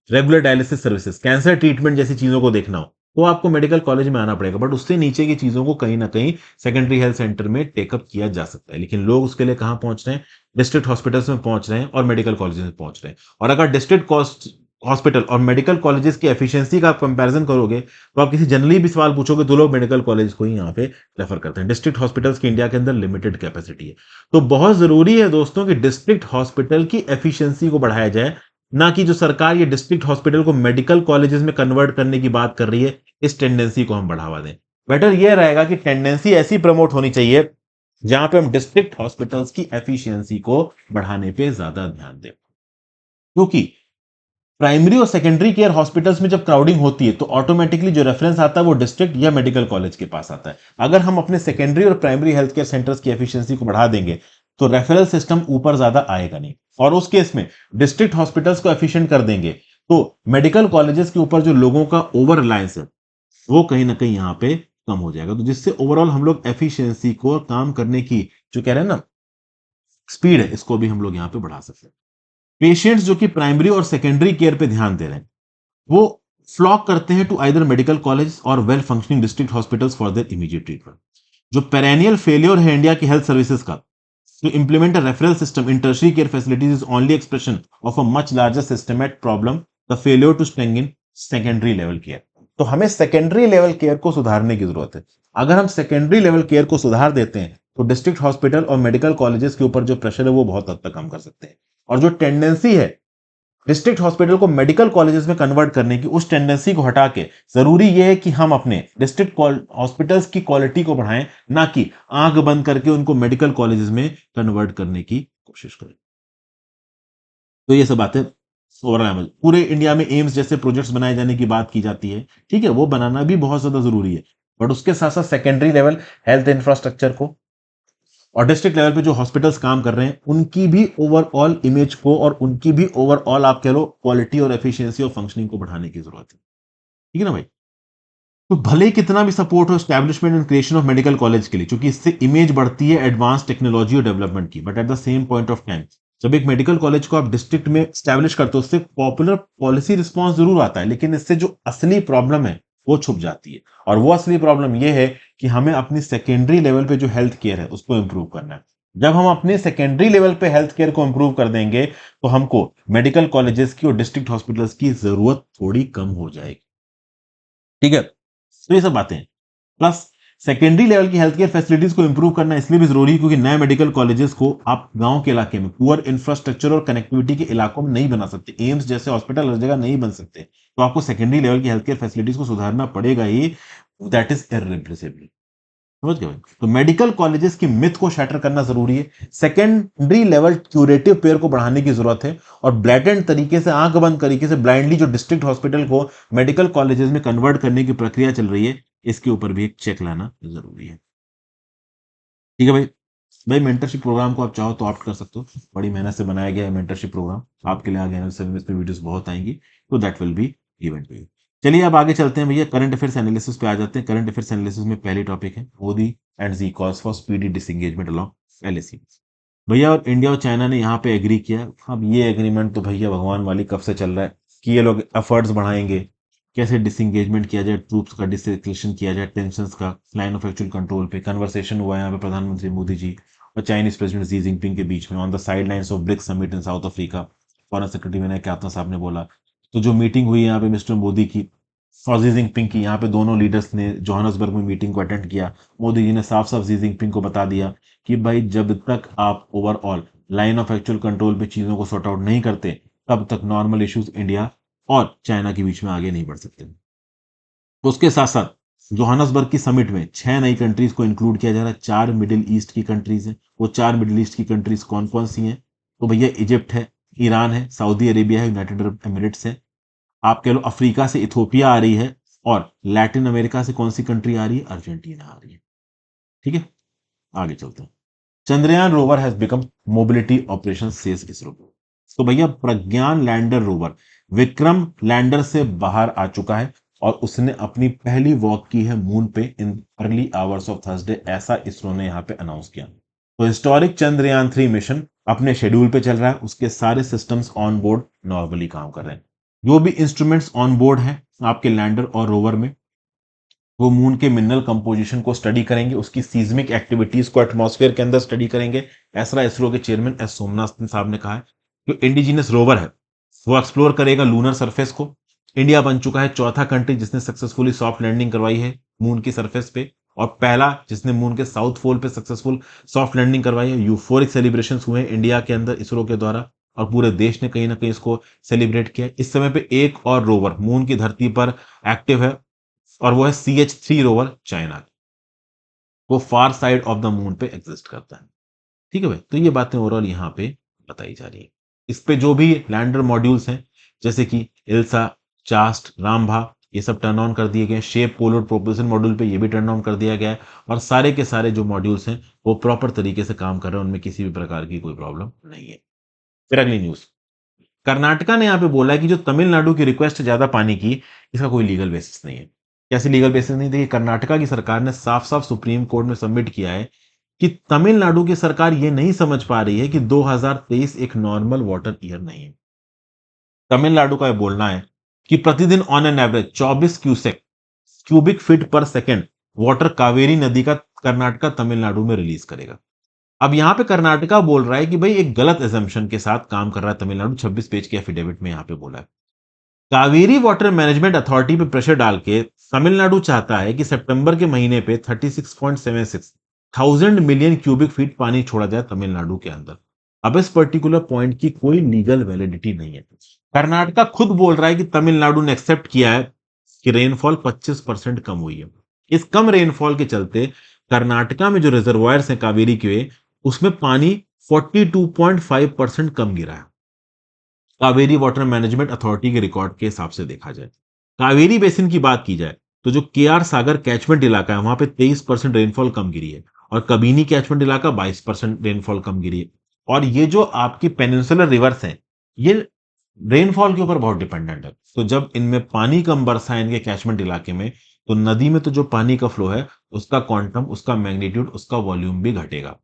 [SPEAKER 1] regular dialysis services, cancer treatment जैसी चीजों को देखना हो, तो आपको मेडिकल कॉलेज में आना पड़ेगा। बट उससे नीचे की चीजों को कहीं ना कहीं सेकेंडरी हेल्थ सेंटर में टेकअप किया जा सकता है, लेकिन लोग उसके लिए कहां पहुंच रहे हैं? डिस्ट्रिक्ट हॉस्पिटल्स में पहुंच रहे हैं और मेडिकल कॉलेजेस में पहुंच रहे हैं। और अगर डिस्ट्रिक्ट कॉस्ट हॉस्पिटल और मेडिकल कॉलेजेस की एफिशिएंसी का आप कंपैरिजन करोगे, तो आप किसी जनरली भी सवाल पूछोगे तो लोग मेडिकल कॉलेज को ही यहाँ पे रेफर करते हैं। डिस्ट्रिक्ट हॉस्पिटल्स की इंडिया के अंदर लिमिटेड कैपेसिटी है। तो बहुत जरूरी है दोस्तों कि डिस्ट्रिक्ट हॉस्पिटल की एफिशिएंसी को बढ़ाया जाए, ना कि जो सरकार ये डिस्ट्रिक्ट हॉस्पिटल को मेडिकल कॉलेजेस में कन्वर्ट करने की बात कर रही है, इस टेंडेंसी को हम बढ़ावा दें। बेटर यह रहेगा कि टेंडेंसी ऐसी प्रमोट होनी चाहिए जहां पे हम डिस्ट्रिक्ट हॉस्पिटल्स की एफिशिएंसी को बढ़ाने पे ज्यादा ध्यान दें। क्योंकि प्राइमरी और सेकेंडरी केयर हॉस्पिटल्स में जब क्राउडिंग होती है, तो ऑटोमेटिकली जो रेफरेंस आता है वो डिस्ट्रिक्ट या मेडिकल कॉलेज के पास आता है। अगर हम अपने सेकेंडरी और प्राइमरी हेल्थ केयर सेंटर्स की एफिशिएंसी को बढ़ा देंगे, तो रेफरल सिस्टम ऊपर ज्यादा आएगा नहीं, और उस केस में डिस्ट्रिक्ट हॉस्पिटल्स को एफिशिएंट कर देंगे, तो मेडिकल कॉलेजेस के ऊपर जो लोगों का ओवर रिलायंस है, वो कहीं ना कहीं यहां पे कम हो जाएगा। तो जिससे ओवरऑल हम लोग एफिशिएंसी को, काम करने की जो कह रहे हैं ना स्पीड है, इसको भी हम लोग यहां पे बढ़ा सकते हैं। पेशेंट्स जो कि प्राइमरी और सेकेंडरी केयर पे ध्यान दे रहे हैं, वो फ्लॉक करते हैं टू आइदर मेडिकल कॉलेज और well functioning district hospitals for their immediate treatment. जो पेरेनियल फेलियर है इंडिया की हेल्थ सर्विसेज का, to implement a referral system in tertiary care facilities is only expression of a much larger systemic problem, the failure to strengthen secondary level care। तो हमें secondary level care को सुधारने की जरूरत है। अगर हम सेकेंडरी लेवल केयर को सुधार देते हैं, तो डिस्ट्रिक्ट हॉस्पिटल और मेडिकल कॉलेजेस के ऊपर जो प्रेशर है वो बहुत हद तक कम कर सकते हैं। और जो टेंडेंसी है डिस्ट्रिक्ट हॉस्पिटल को मेडिकल कॉलेजेस में कन्वर्ट करने की, उस टेंडेंसी को हटा के जरूरी यह है कि हम अपने डिस्ट्रिक्ट हॉस्पिटल्स की क्वालिटी को बढ़ाएं, ना कि आंख बंद करके उनको मेडिकल कॉलेजेस में कन्वर्ट करने की कोशिश करें। तो ये सब बातें ओवरऑल पूरे इंडिया में एम्स जैसे प्रोजेक्ट्स बनाए जाने की बात की जाती है, ठीक है, वो बनाना भी बहुत ज्यादा जरूरी है। बट उसके साथ साथ सेकेंडरी लेवल हेल्थ इंफ्रास्ट्रक्चर को और डिस्ट्रिक्ट लेवल पे जो हॉस्पिटल्स काम कर रहे हैं, उनकी भी ओवरऑल इमेज को और उनकी भी ओवरऑल आप कह लो क्वालिटी और एफिशिएंसी और फंक्शनिंग को बढ़ाने की जरूरत है। ठीक है ना भाई। तो भले ही कितना भी सपोर्ट हो establishment and creation of medical college के लिए, क्योंकि इससे इमेज बढ़ती है एडवांस टेक्नोलॉजी और डेवलपमेंट की, but at the same point of time जब एक मेडिकल कॉलेज को आप डिस्ट्रिक्ट में स्टैब्लिश करते हो, उससे पॉपुलर पॉलिसी रिस्पॉन्स जरूर आता है, लेकिन इससे जो असली प्रॉब्लम है वो छुप जाती है। और वो असली प्रॉब्लम ये है कि हमें अपनी सेकेंडरी लेवल पे जो हेल्थ केयर है उसको इंप्रूव करना है। जब हम अपने सेकेंडरी लेवल पे हेल्थ केयर को इंप्रूव कर देंगे, तो हमको मेडिकल कॉलेजेस की और डिस्ट्रिक्ट हॉस्पिटल्स की जरूरत थोड़ी कम हो जाएगी। ठीक है। तो ये सब बातें हैं। प्लस सेकेंडरी लेवल की हेल्थ केयर फैसिलिटीज को इंप्रूव करना इसलिए भी जरूरी है क्योंकि नए मेडिकल कॉलेजेस को आप गांव के इलाके में पुअर इंफ्रास्ट्रक्चर और कनेक्टिविटी के इलाकों में नहीं बना सकते। एम्स जैसे हॉस्पिटल हर जगह नहीं बन सकते, तो आपको सेकेंडरी लेवल की हेल्थ केयर फैसिलिटीज को सुधारना पड़ेगा ही। That is irreplaceable. समझ गए भाई? तो मेडिकल कॉलेजेस की मिथ को शैटर करना जरूरी है। सेकेंडरी लेवल क्यूरेटिव पेयर को बढ़ाने की जरूरत है। और ब्लैटेंट तरीके से, आंख बंद तरीके से, ब्लाइंडली जो डिस्ट्रिक्ट हॉस्पिटल को मेडिकल कॉलेजेस में कन्वर्ट करने की प्रक्रिया चल रही है, इसके ऊपर भी एक चेक लाना जरूरी है। ठीक है भाई। भाई मेंटरशिप प्रोग्राम को आप चाहो तो ऑप्ट कर सकते हो। बड़ी मेहनत से बनाया गया है मेंटरशिप प्रोग्राम, आपके लिए आगे आने वाले पे वीडियोस बहुत आएंगी, तो that will be event to you. चलिए अब आगे चलते हैं भैया, करंट अफेयर्स एनालिसिस पे आ जाते हैं। करंट अफेयर्स एनालिसिस में पहली टॉपिक है Modi and Xi calls for speedy disengagement along LAC. भैया और इंडिया और चाइना ने यहाँ पे एग्री किया। अब ये एग्रीमेंट तो भैया भगवान वाली कब से चल रहा है कि ये लोग एफर्ट्स बढ़ाएंगे, कैसे डिसंगेजमेंट किया जाए, ट्रूप्स का डिसएस्केलेशन किया जाए, टेंशन का लाइन ऑफ एक्चुअल कंट्रोल पे कन्वर्सेशन हुआ है यहाँ पे प्रधानमंत्री मोदी जी और चाइनीज प्रेसिडेंट जी जिनपिंग के बीच में on the sidelines of BRICS summit in South Africa. Foreign secretary Vinay Kwatra साहब ने बोला। तो जो मीटिंग हुई यहाँ पे मिस्टर मोदी की और जी जिनपिंग की, यहाँ पे दोनों लीडर्स ने जोहान्सबर्ग में मीटिंग को अटेंड किया। मोदी जी ने साफ साफ जी जिनपिंग को बता दिया कि भाई जब तक आप overall line of actual control पे चीजों को सॉर्ट आउट नहीं करते, तब तक नॉर्मल इश्यूज इंडिया और चाइना के बीच में आगे नहीं बढ़ सकते। तो उसके साथ साथ जोहान्सबर्ग की समिट में 6 नई कंट्रीज को इंक्लूड किया जा रहा है। 4 मिडिल ईस्ट की कंट्रीज हैं। वो 4 मिडिल ईस्ट की कंट्रीज कौन कौन सी हैं? तो भैया इजिप्ट है, ईरान है, सऊदी अरेबिया है, यूनाइटेड अरब एमिरेट्स है। आप कह लो अफ्रीका से इथोपिया आ रही है, और लैटिन अमेरिका से कौन सी कंट्री आ रही है? अर्जेंटीना आ रही है। ठीक है, आगे चलते हैं। Chandrayaan rover has become mobility operation says ISRO. तो भैया प्रज्ञान लैंडर रोवर विक्रम लैंडर से बाहर आ चुका है और उसने अपनी पहली वॉक की है मून पे in early hours of Thursday, ऐसा इसरो ने यहां पे अनाउंस किया। तो हिस्टोरिक चंद्रयान 3 मिशन अपने शेड्यूल पे चल रहा है। उसके सारे सिस्टम्स ऑन बोर्ड नॉर्मली काम कर रहे हैं। जो भी इंस्ट्रूमेंट्स ऑन बोर्ड हैं आपके लैंडर और रोवर में, वो मून के मिनरल कंपोजिशन को स्टडी करेंगे, उसकी सीज्मिक एक्टिविटीज को एटमॉस्फेयर के अंदर स्टडी करेंगे। ऐसा इसरो के चेयरमैन एस सोमनाथ साहब ने कहा है। जो इंडिजिनस रोवर है वो एक्सप्लोर करेगा लूनर सरफेस को। इंडिया बन चुका है चौथा कंट्री जिसने सक्सेसफुली सॉफ्ट लैंडिंग करवाई है मून की सरफेस पे, और पहला जिसने मून के साउथ पोल पे सक्सेसफुल सॉफ्ट लैंडिंग करवाई है। यूफोरिक सेलिब्रेशन हुए हैं इंडिया के अंदर इसरो के द्वारा, और पूरे देश ने कहीं ना कहीं इसको सेलिब्रेट किया। इस समय पे एक और रोवर मून की धरती पर एक्टिव है, और वो है CH3 रोवर चाइना की। वो फार साइड ऑफ द मून पे एग्जिस्ट करता है। ठीक है भाई, तो ये बातें ओवरऑल यहाँ पे बताई जा रही है। इस पे जो भी लैंडर मॉड्यूल्स हैं जैसे कि इल्सा, चास्ट, रामभा, ये सब टर्न ऑन कर दिए गए। शेप पोलर प्रोपल्शन मॉड्यूल पे ये भी टर्न ऑन कर दिया गया है, और सारे के सारे जो मॉड्यूल्स हैं वो प्रॉपर तरीके से काम कर रहे हैं, उनमें किसी भी प्रकार की कोई प्रॉब्लम नहीं है। फिर अगली न्यूज, कर्नाटका ने यहाँ पे बोला है कि जो तमिलनाडु की रिक्वेस्ट है ज्यादा पानी की, इसका कोई लीगल बेसिस नहीं है। कैसे लीगल बेसिस नहीं? देखिए, कर्नाटका की सरकार ने साफ साफ सुप्रीम कोर्ट में सबमिट किया है कि तमिलनाडु की सरकार ये नहीं समझ पा रही है कि 2023 एक नॉर्मल वाटर ईयर नहीं है। तमिलनाडु का ये बोलना है कि प्रतिदिन on an average 24 cubic feet पर सेकेंड वाटर कावेरी नदी का कर्नाटका तमिलनाडु में रिलीज करेगा। अब यहां पे कर्नाटका बोल रहा है कि भाई एक गलत एजम्पशन के साथ काम कर रहा है तमिलनाडु। 26 पेज के एफिडेविट में यहां पे बोला है। कावेरी वाटर मैनेजमेंट अथॉरिटी पे प्रेशर डाल के तमिलनाडु चाहता है कि सितंबर के महीने पे 36.76 थाउजेंड मिलियन क्यूबिक फीट पानी छोड़ा जाए तमिलनाडु के अंदर। अब इस पर्टिकुलर पॉइंट की कोई लीगल वैलिडिटी नहीं है। कर्नाटका खुद बोल रहा है कि तमिलनाडु ने एक्सेप्ट किया है कि रेनफॉल 25% कम हुई है। इस कम रेनफॉल के चलते कर्नाटका में जो रिजर्वायर्स हैं कावेरी के, उसमें पानी 42.5% कम गिरा है कावेरी वाटर मैनेजमेंट अथॉरिटी के रिकॉर्ड के हिसाब से देखा जाए। कावेरी बेसिन की बात की जाए तो जो केआर सागर कैचमेंट इलाका है वहां पे 23% रेनफॉल कम गिरी है, और कबीनी कैचमेंट इलाका 22% रेनफॉल कम गिरी है। और ये जो आपकी पेनिनसुलर रिवर्स हैं, ये रेनफॉल के ऊपर बहुत डिपेंडेंट है। तो जब इनमें पानी कम बरसा है इनके कैचमेंट इलाके में, तो नदी में तो जो पानी का फ्लो है उसका क्वांटम, उसका मैग्नीट्यूड, उसका वॉल्यूम भी घटेगा।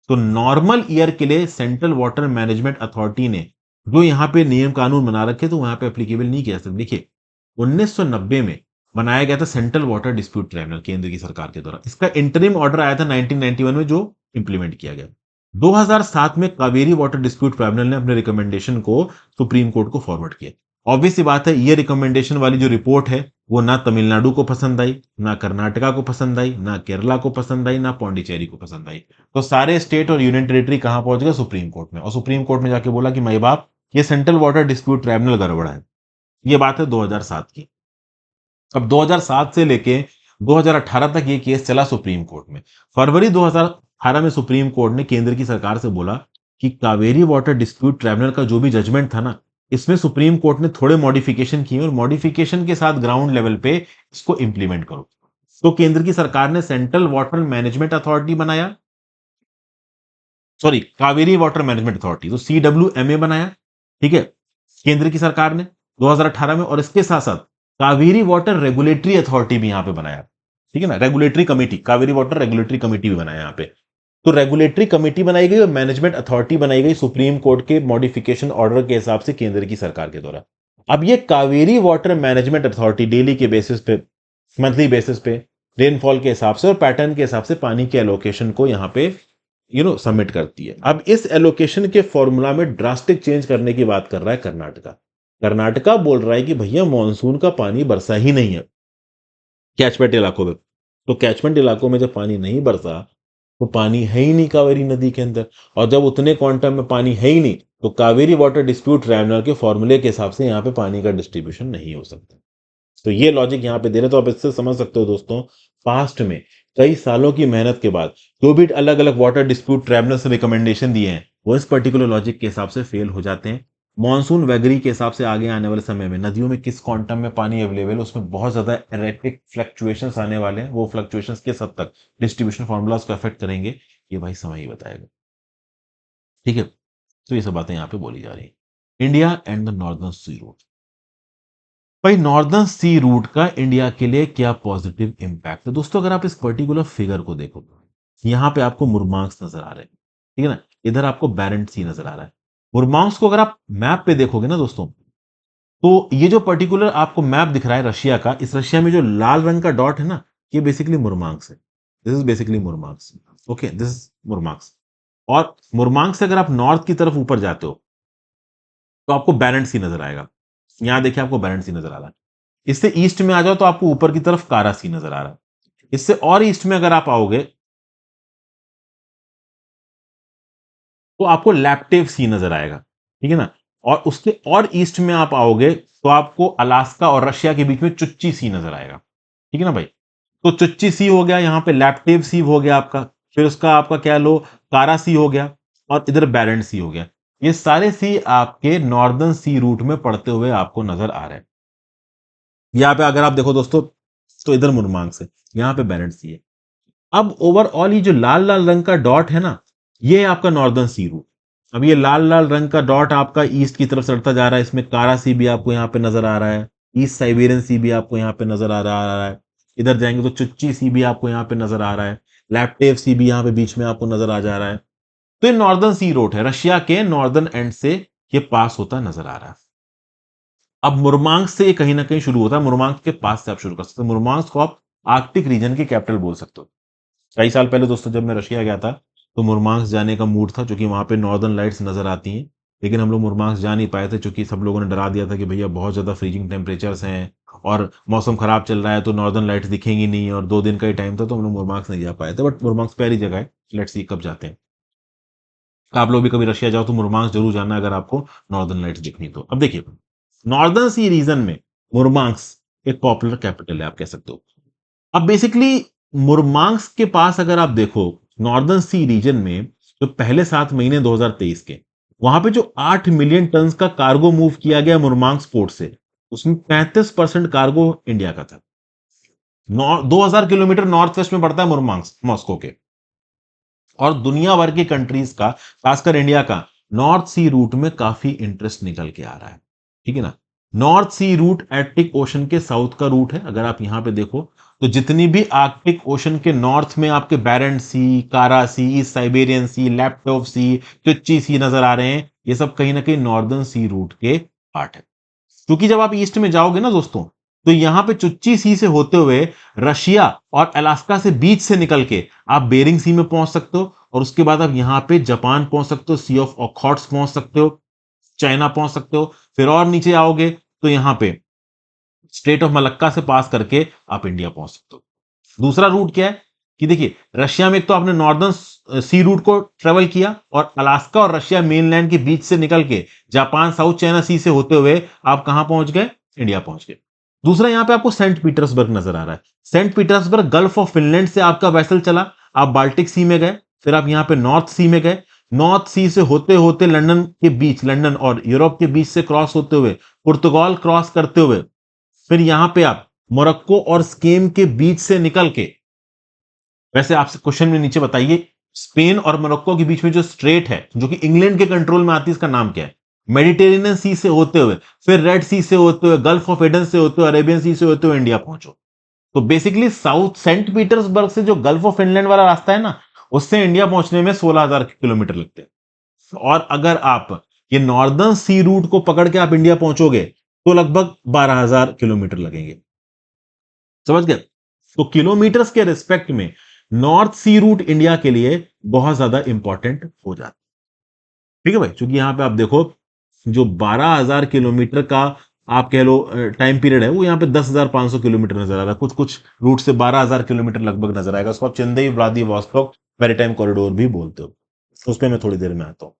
[SPEAKER 1] तो नॉर्मल ईयर के लिए सेंट्रल वाटर मैनेजमेंट अथॉरिटी ने जो यहां पे नियम कानून बना रखे, तो वहां पे एप्लीकेबल नहीं किया सकते। देखिए, 1990 में बनाया गया था सेंट्रल वाटर डिस्प्यूट ट्राइब्यूनल केंद्र की सरकार के द्वारा। इसका इंटरिम ऑर्डर आया था 1991 में जो इंप्लीमेंट किया गया। 2007 में कावेरी वाटर डिस्प्यूट ट्राइब्यूनल ने अपने रिकमेंडेशन को सुप्रीम कोर्ट को फॉरवर्ड किया। ऑब्वियस सी बात है, ये रिकमेंडेशन वाली जो रिपोर्ट है वो ना तमिलनाडु को पसंद आई, ना कर्नाटका को पसंद आई, ना केरला को पसंद आई, ना पौंडीचेरी को पसंद आई। तो सारे स्टेट और यूनियन टेरिटरी कहां पहुंच गए? सुप्रीम कोर्ट में। और सुप्रीम कोर्ट में जाके बोला कि माई बाप, ये सेंट्रल वाटर डिस्प्यूट ट्राइब्यूनल गड़बड़ है। ये बात है 2007 की। अब 2007 से लेके 2018 तक ये केस चला सुप्रीम कोर्ट में। फरवरी 2018 में सुप्रीम कोर्ट ने केंद्र की सरकार से बोला कि कावेरी वाटर डिस्प्यूट ट्राइब्यूनल का जो भी जजमेंट था ना, इसमें सुप्रीम कोर्ट ने थोड़े मॉडिफिकेशन किए और मॉडिफिकेशन के साथ ग्राउंड लेवल पे इसको इंप्लीमेंट करो। तो केंद्र की सरकार ने सेंट्रल वाटर मैनेजमेंट अथॉरिटी बनाया, sorry, Kaveri water management authority, तो CWMA बनाया। ठीक है, केंद्र की सरकार ने 2018 में। और इसके साथ साथ कावेरी वाटर रेगुलेटरी अथॉरिटी भी यहां पे बनाया। ठीक है ना, regulatory committee, Kaveri water regulatory committee भी बनाया यहां पे। तो रेगुलेटरी कमेटी बनाई गई और मैनेजमेंट अथॉरिटी बनाई गई सुप्रीम कोर्ट के मॉडिफिकेशन ऑर्डर के हिसाब से केंद्र की सरकार के द्वारा। अब ये Kaveri water management authority daily के बेसिस पे, मंथली बेसिस पे, रेनफॉल के हिसाब से और पैटर्न के हिसाब से पानी के एलोकेशन को यहां पे सबमिट करती है। अब इस एलोकेशन के फॉर्मूला में ड्रास्टिक चेंज करने की बात कर रहा है कर्नाटका। कर्नाटका बोल रहा है कि भैया मॉनसून का पानी बरसा ही नहीं है कैचमेंट इलाकों में। तो कैचमेंट इलाकों में जब पानी नहीं बरसा, तो पानी है ही नहीं कावेरी नदी के अंदर। और जब उतने क्वांटम में पानी है ही नहीं, तो कावेरी वाटर डिस्प्यूट ट्राइब्यूनल के फॉर्मूले के हिसाब से यहां पे पानी का डिस्ट्रीब्यूशन नहीं हो सकता। तो ये लॉजिक यहां पे दे रहे, तो आप इससे समझ सकते हो दोस्तों, पास्ट में कई सालों की मेहनत के बाद जो भी अलग अलग वाटर डिस्प्यूट ट्राइब्यूनल से रिकमेंडेशन दिए हैं, वो इस पर्टिकुलर लॉजिक के हिसाब से फेल हो जाते हैं। मॉनसून वैगरी के हिसाब से आगे आने वाले समय में नदियों में किस क्वांटम में पानी अवेलेबल है, उसमें बहुत ज्यादा एरेटिक फ्लक्चुएशंस आने वाले हैं। वो फ्लक्चुएशंस किस हद तक डिस्ट्रीब्यूशन फॉर्मूलाज को अफेक्ट करेंगे, ये भाई समय ही बताएगा। ठीक है, तो ये सब बातें यहां पे बोली जा रही है। India and the northern C route. भाई नॉर्दर्न सी रूट का इंडिया के लिए क्या पॉजिटिव इंपैक्ट है? दोस्तों अगर आप इस पर्टिकुलर फिगर को देखो, यहां पे आपको मुरमांस नजर आ रहे हैं, ठीक है ना, इधर आपको बैरेंट सी नजर आ रहा है। मुरमांस को अगर आप मैप पे देखोगे ना दोस्तों, तो ये जो पर्टिकुलर आपको मैप दिख रहा है रशिया का, इस रशिया में जो लाल रंग का डॉट है ना, ये बेसिकली मुरमांस है। This is basically Murmansk. Okay, this is Murmansk. और मुरमांस से अगर आप नॉर्थ की तरफ ऊपर जाते हो, तो आपको बैरेंट सी नजर आएगा। यहां देखिए आपको बैरेंट सी नजर आ रहा है। इससे ईस्ट में आ जाओ तो आपको ऊपर की तरफ कारा सी नजर आ रहा है। इससे और ईस्ट में अगर आप आओगे, तो आपको लैप्टेव सी नजर आएगा। ठीक है ना, और उसके और ईस्ट में आप आओगे, तो आपको अलास्का और रशिया के बीच में चुच्ची सी नजर आएगा। ठीक है ना भाई, तो चुच्ची सी हो गया, यहां पे लैप्टेव सी हो गया आपका, फिर उसका आपका क्या लो, कारा सी हो गया, और इधर बैरेंट सी हो गया। ये सारे सी आपके नॉर्दर्न सी रूट में पड़ते हुए आपको नजर आ रहे हैं। यहाँ पे अगर आप देखो दोस्तों, तो इधर मुरमांस है, यहाँ पे बैरेंट सी है। अब ओवरऑल ये जो लाल लाल रंग का डॉट है ना, ये है आपका नॉर्दर्न सी रूट। अब ये लाल लाल रंग का डॉट आपका ईस्ट की तरफ चढ़ता जा रहा है। इसमें कारा सी भी आपको यहाँ पे नजर आ रहा है, ईस्ट साइबेरियन सी भी आपको यहाँ पे नजर आ रहा है। इधर जाएंगे तो चुच्ची सी भी आपको यहाँ पे नजर आ रहा है, लैप्टेव सी भी यहाँ पे बीच में आपको नजर आ जा रहा है। तो ये नॉर्दर्न सी रूट है, रशिया के नॉर्दर्न एंड से ये पास होता नजर आ रहा है। अब मुरमांस से ये कहीं ना कहीं शुरू होता है, मुरमांस के पास से आप शुरू कर सकते हो। मुरमांस को आप आर्कटिक रीजन की कैपिटल बोल सकते हो। कई साल पहले दोस्तों जब मैं रशिया गया था, तो मुरमांस जाने का मूड था, क्योंकि वहां पे नॉर्दर्न लाइट्स नजर आती हैं। लेकिन हम लोग मुरमांस जा नहीं पाए थे, क्योंकि सब लोगों ने डरा दिया था कि भैया बहुत ज्यादा फ्रीजिंग टेम्परेचर्स हैं और मौसम खराब चल रहा है, तो नॉर्दर्न लाइट्स दिखेंगी नहीं, और 2 दिन का ही टाइम था, तो हम लोग मुरमांस नहीं जा पाए थे। बट मुरमांस प्यारी जगह है, लेट्स सी कब जाते हैं। आप लोग भी कभी रशिया जाओ तो मुरमांस जरूर जाना, अगर आपको नॉर्दर्न लाइट्स दिखनी तो। अब देखिए, नॉर्दर्न सी रीजन में मुरमांस एक पॉपुलर कैपिटल है, आप कह सकते हो। अब बेसिकली मुरमांस के पास अगर आप देखो, नॉर्दर्न सी रीजन में जो पहले 7 महीने 2023 के, वहां पे जो 8 मिलियन टन का कार्गो मूव किया गया मुरमांस पोर्ट से, उसमें 35% कार्गो इंडिया का था। 2000 किलोमीटर नॉर्थ वेस्ट में पड़ता है मुरमांस मॉस्को के। और दुनिया भर की कंट्रीज का, खासकर इंडिया का, नॉर्थ सी रूट में काफी इंटरेस्ट निकल के आ रहा है। ठीक है ना, नॉर्थ सी रूट आर्कटिक ओशन के साउथ का रूट है। अगर आप यहां पे देखो, तो जितनी भी आर्कटिक ओशन के नॉर्थ में आपके बैरेंट सी, कारा सी, ईस्ट साइबेरियन सी, लैप्टोव सी, चुच्ची सी नजर आ रहे हैं, ये सब कहीं ना कहीं नॉर्दर्न सी रूट के पार्ट है। क्योंकि जब आप ईस्ट में जाओगे ना दोस्तों, तो यहां पे चुच्ची सी से होते हुए रशिया और अलास्का से बीच से निकल के आप बेरिंग सी में पहुंच सकते हो, और उसके बाद आप यहां पे जापान पहुंच सकते हो, सी ऑफ ऑखॉट्स पहुंच सकते हो, चाइना पहुंच सकते हो। फिर और नीचे आओगे तो यहां पे स्ट्रेट ऑफ मलक्का से पास करके आप इंडिया पहुंच सकते हो। दूसरा रूट क्या है कि देखिए, रशिया में एक तो आपने नॉर्दर्न सी रूट को ट्रेवल किया और अलास्का और रशिया मेनलैंड के बीच से निकल के जापान साउथ चाइना सी से होते हुए आप कहां पहुंच गए? इंडिया पहुंच गए। दूसरा, यहां पे आपको सेंट पीटर्सबर्ग नजर आ रहा है। Saint Petersburg Gulf of Finland से आपका वेसल चला, आप बाल्टिक सी में गए, फिर आप यहां पे नॉर्थ सी में गए, नॉर्थ सी से होते होते लंदन के बीच, लंदन और यूरोप के बीच से क्रॉस होते हुए पुर्तगाल क्रॉस करते हुए फिर यहां पे आप मोरक्को और स्पेन के बीच से निकल के, वैसे आपसे क्वेश्चन में नीचे बताइए, स्पेन और मोरक्को के बीच में जो स्ट्रेट है जो कि इंग्लैंड के कंट्रोल में आती है, इसका नाम क्या है? मेडिटेरेनियन सी से होते हुए, फिर रेड सी से होते हुए, गल्फ ऑफ एडन से होते हुए, अरेबियन सी से होते हुए इंडिया पहुंचो। तो बेसिकली साउथ सेंट पीटर्सबर्ग से जो गल्फ ऑफ फिनलैंड वाला रास्ता है ना, उससे इंडिया पहुंचने में 16,000 किलोमीटर लगते हैं। और अगर आप ये नॉर्दर्न सी रूट को पकड़ के आप इंडिया पहुंचोगे तो लगभग 12,000 किलोमीटर लगेंगे। समझ गए? तो किलोमीटर्स के रिस्पेक्ट में नॉर्थ सी रूट इंडिया के लिए बहुत ज्यादा इंपॉर्टेंट हो जाता है। ठीक है भाई, क्योंकि यहां पे आप देखो, जो 12,000 किलोमीटर का आप कह लो टाइम पीरियड है, वो यहाँ पे 10,500 किलोमीटर नजर आ रहा है। कुछ कुछ रूट से 12,000 किलोमीटर लगभग नजर आएगा। उसको आप चेन्नई व्लादिवोस्तोक मैरीटाइम कॉरिडोर भी बोलते हो। उस पर मैं थोड़ी देर में आता हूं।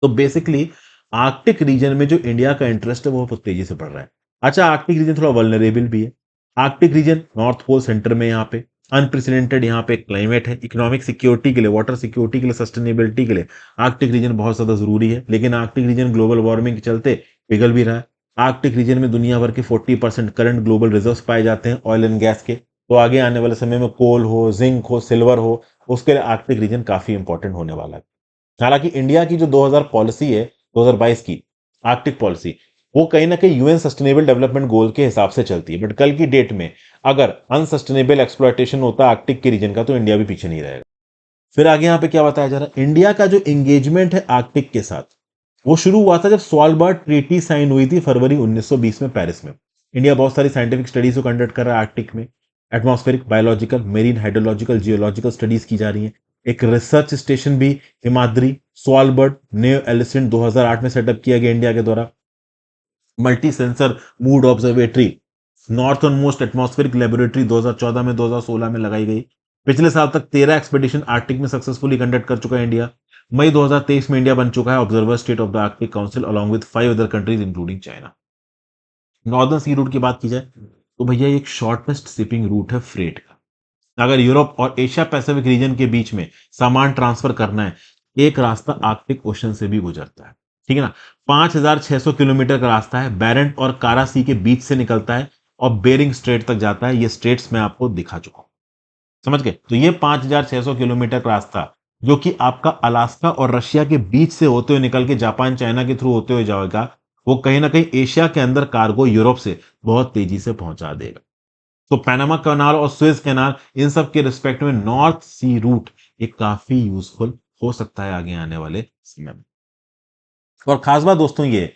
[SPEAKER 1] तो बेसिकली आर्कटिक रीजन में जो इंडिया का इंटरेस्ट है वो बहुत तेजी से बढ़ रहा है। अच्छा, आर्कटिक रीजन थोड़ा वल्नरेबल भी है। Arctic region North Pole centre में, यहाँ पे अनप्रेसिडेंटेड यहाँ पे क्लाइमेट है। इकोनॉमिक सिक्योरिटी के लिए, वाटर सिक्योरिटी के लिए, सस्टेनेबिलिटी के लिए आर्कटिक रीजन बहुत ज्यादा जरूरी है। लेकिन आर्कटिक रीजन ग्लोबल वार्मिंग के चलते पिघल भी रहा है। आर्कटिक रीजन में दुनिया भर के 40% करंट ग्लोबल रिजर्व पाए जाते हैं ऑयल एंड गैस के। तो आगे आने वाले समय में कोल हो, जिंक हो, सिल्वर हो, उसके लिए आर्कटिक रीजन काफी इंपॉर्टेंट होने वाला है। हालांकि इंडिया की जो 2000 पॉलिसी है, 2022 की आर्कटिक पॉलिसी, वो कहीं ना कहीं यूएन सस्टेनेबल डेवलपमेंट गोल के हिसाब से चलती है। बट कल की डेट में अगर अनसस्टेनेबल एक्सप्लॉयटेशन होता है आर्कटिक के रीजन का, तो इंडिया भी पीछे नहीं रहेगा। फिर आगे यहां पे क्या बताया जा रहा है, इंडिया का जो एंगेजमेंट है आर्कटिक के साथ, वो शुरू हुआ था जब स्वालबार्ड ट्रीटी साइन हुई थी फरवरी 1920 में पेरिस में। इंडिया बहुत सारी साइंटिफिक स्टडीज को कंडक्ट कर रहा है आर्कटिक में। Atmospheric, biological, marine, hydrological, geological studies की जा रही हैं। एक रिसर्च स्टेशन भी हिमाद्री स्वालबर्ड न्यू एलिसेंट 2008 में सेटअप किया गया इंडिया के द्वारा। Multi sensor mood observatory northern most atmospheric laboratory 2014 में, 2016 में लगाई गई। पिछले साल तक 13 एक्सपेडिशन आर्कटिक में सक्सेसफुली कंडक्ट कर चुका है इंडिया। मई 2023 में इंडिया बन चुका है observer state of the Arctic council along with 5 other countries including China. Northern C route की बात की जाए तो भैया एक शॉर्टेस्ट शिपिंग रूट है फ्रेट का। अगर यूरोप और एशिया पैसिफिक रीजन के बीच में सामान ट्रांसफर करना है, एक रास्ता आर्कटिक ओशन से भी गुजरता है। ठीक है ना? 5,600 किलोमीटर का रास्ता है, बैरेंट और कारा सी के बीच से निकलता है और बेरिंग स्ट्रेट तक जाता है। ये स्ट्रेट्स मैं आपको दिखा चुका हूं। समझ गए? तो ये 5,600 किलोमीटर का रास्ता, जो कि आपका अलास्का और रशिया के बीच से होते हुए निकल के जापान चाइना के थ्रू होते हुए जाएगा, वो कहीं ना कहीं एशिया के अंदर कार्गो यूरोप से बहुत तेजी से पहुंचा देगा। तो पैनामा कैनाल और स्वेज कैनाल, इन सब के रिस्पेक्ट में नॉर्थ सी रूट एक काफी यूजफुल हो सकता है आगे आने वाले समय में। और खास बात दोस्तों ये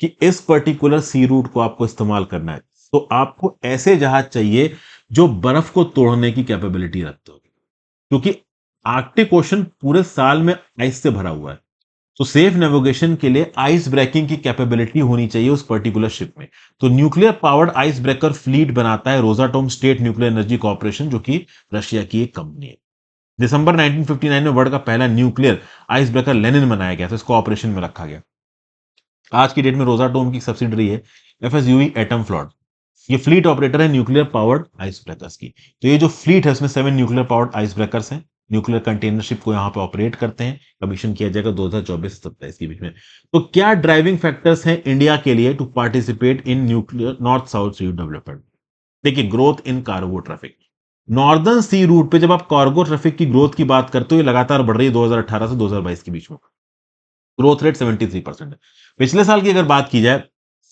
[SPEAKER 1] कि इस पर्टिकुलर सी रूट को आपको इस्तेमाल करना है तो आपको ऐसे जहाज चाहिए जो बर्फ को तोड़ने की कैपेबिलिटी रखते हो, क्योंकि आर्कटिक ओशन पूरे साल में आइस से भरा हुआ है। तो सेफ नेविगेशन के लिए आइस ब्रेकिंग की कैपेबिलिटी होनी चाहिए उस पर्टिकुलर शिप में। तो nuclear powered ice breaker fleet बनाता है रोजाटोम स्टेट न्यूक्लियर एनर्जी कॉर्पोरेशन, जो कि रशिया की एक कंपनी है। दिसंबर 1959 में वर्ल्ड का पहला न्यूक्लियर आइस ब्रेकर लेनिन बनाया गया था, इसको ऑपरेशन में रखा गया। आज की डेट में रोजाटोम की सब्सिडरी है एफएसयूई एटम फ्लॉट। ये फ्लीट ऑपरेटर है न्यूक्लियर पावर्ड आइस ब्रेकर्स की। तो ये जो फ्लीट है उसमें 7 न्यूक्लियर पावर्ड आइस ब्रेकर्स हैं। न्यूक्लियर कंटेनरशिप को यहाँ पे ऑपरेट करते हैं। कमीशन किया जाएगा 2024 से 27 के बीच में। तो क्या ड्राइविंग फैक्टर्स हैं इंडिया के लिए to participate in nuclear north south sea development? देखिए, growth in cargo traffic. Northern C Route पे जब आप कार्गो ट्रैफिक की ग्रोथ की बात करते हो, ये लगातार बढ़ रही है 2018 से 2022 के बीच में। ग्रोथ रेट 73% है। पिछले साल की अगर बात की जाए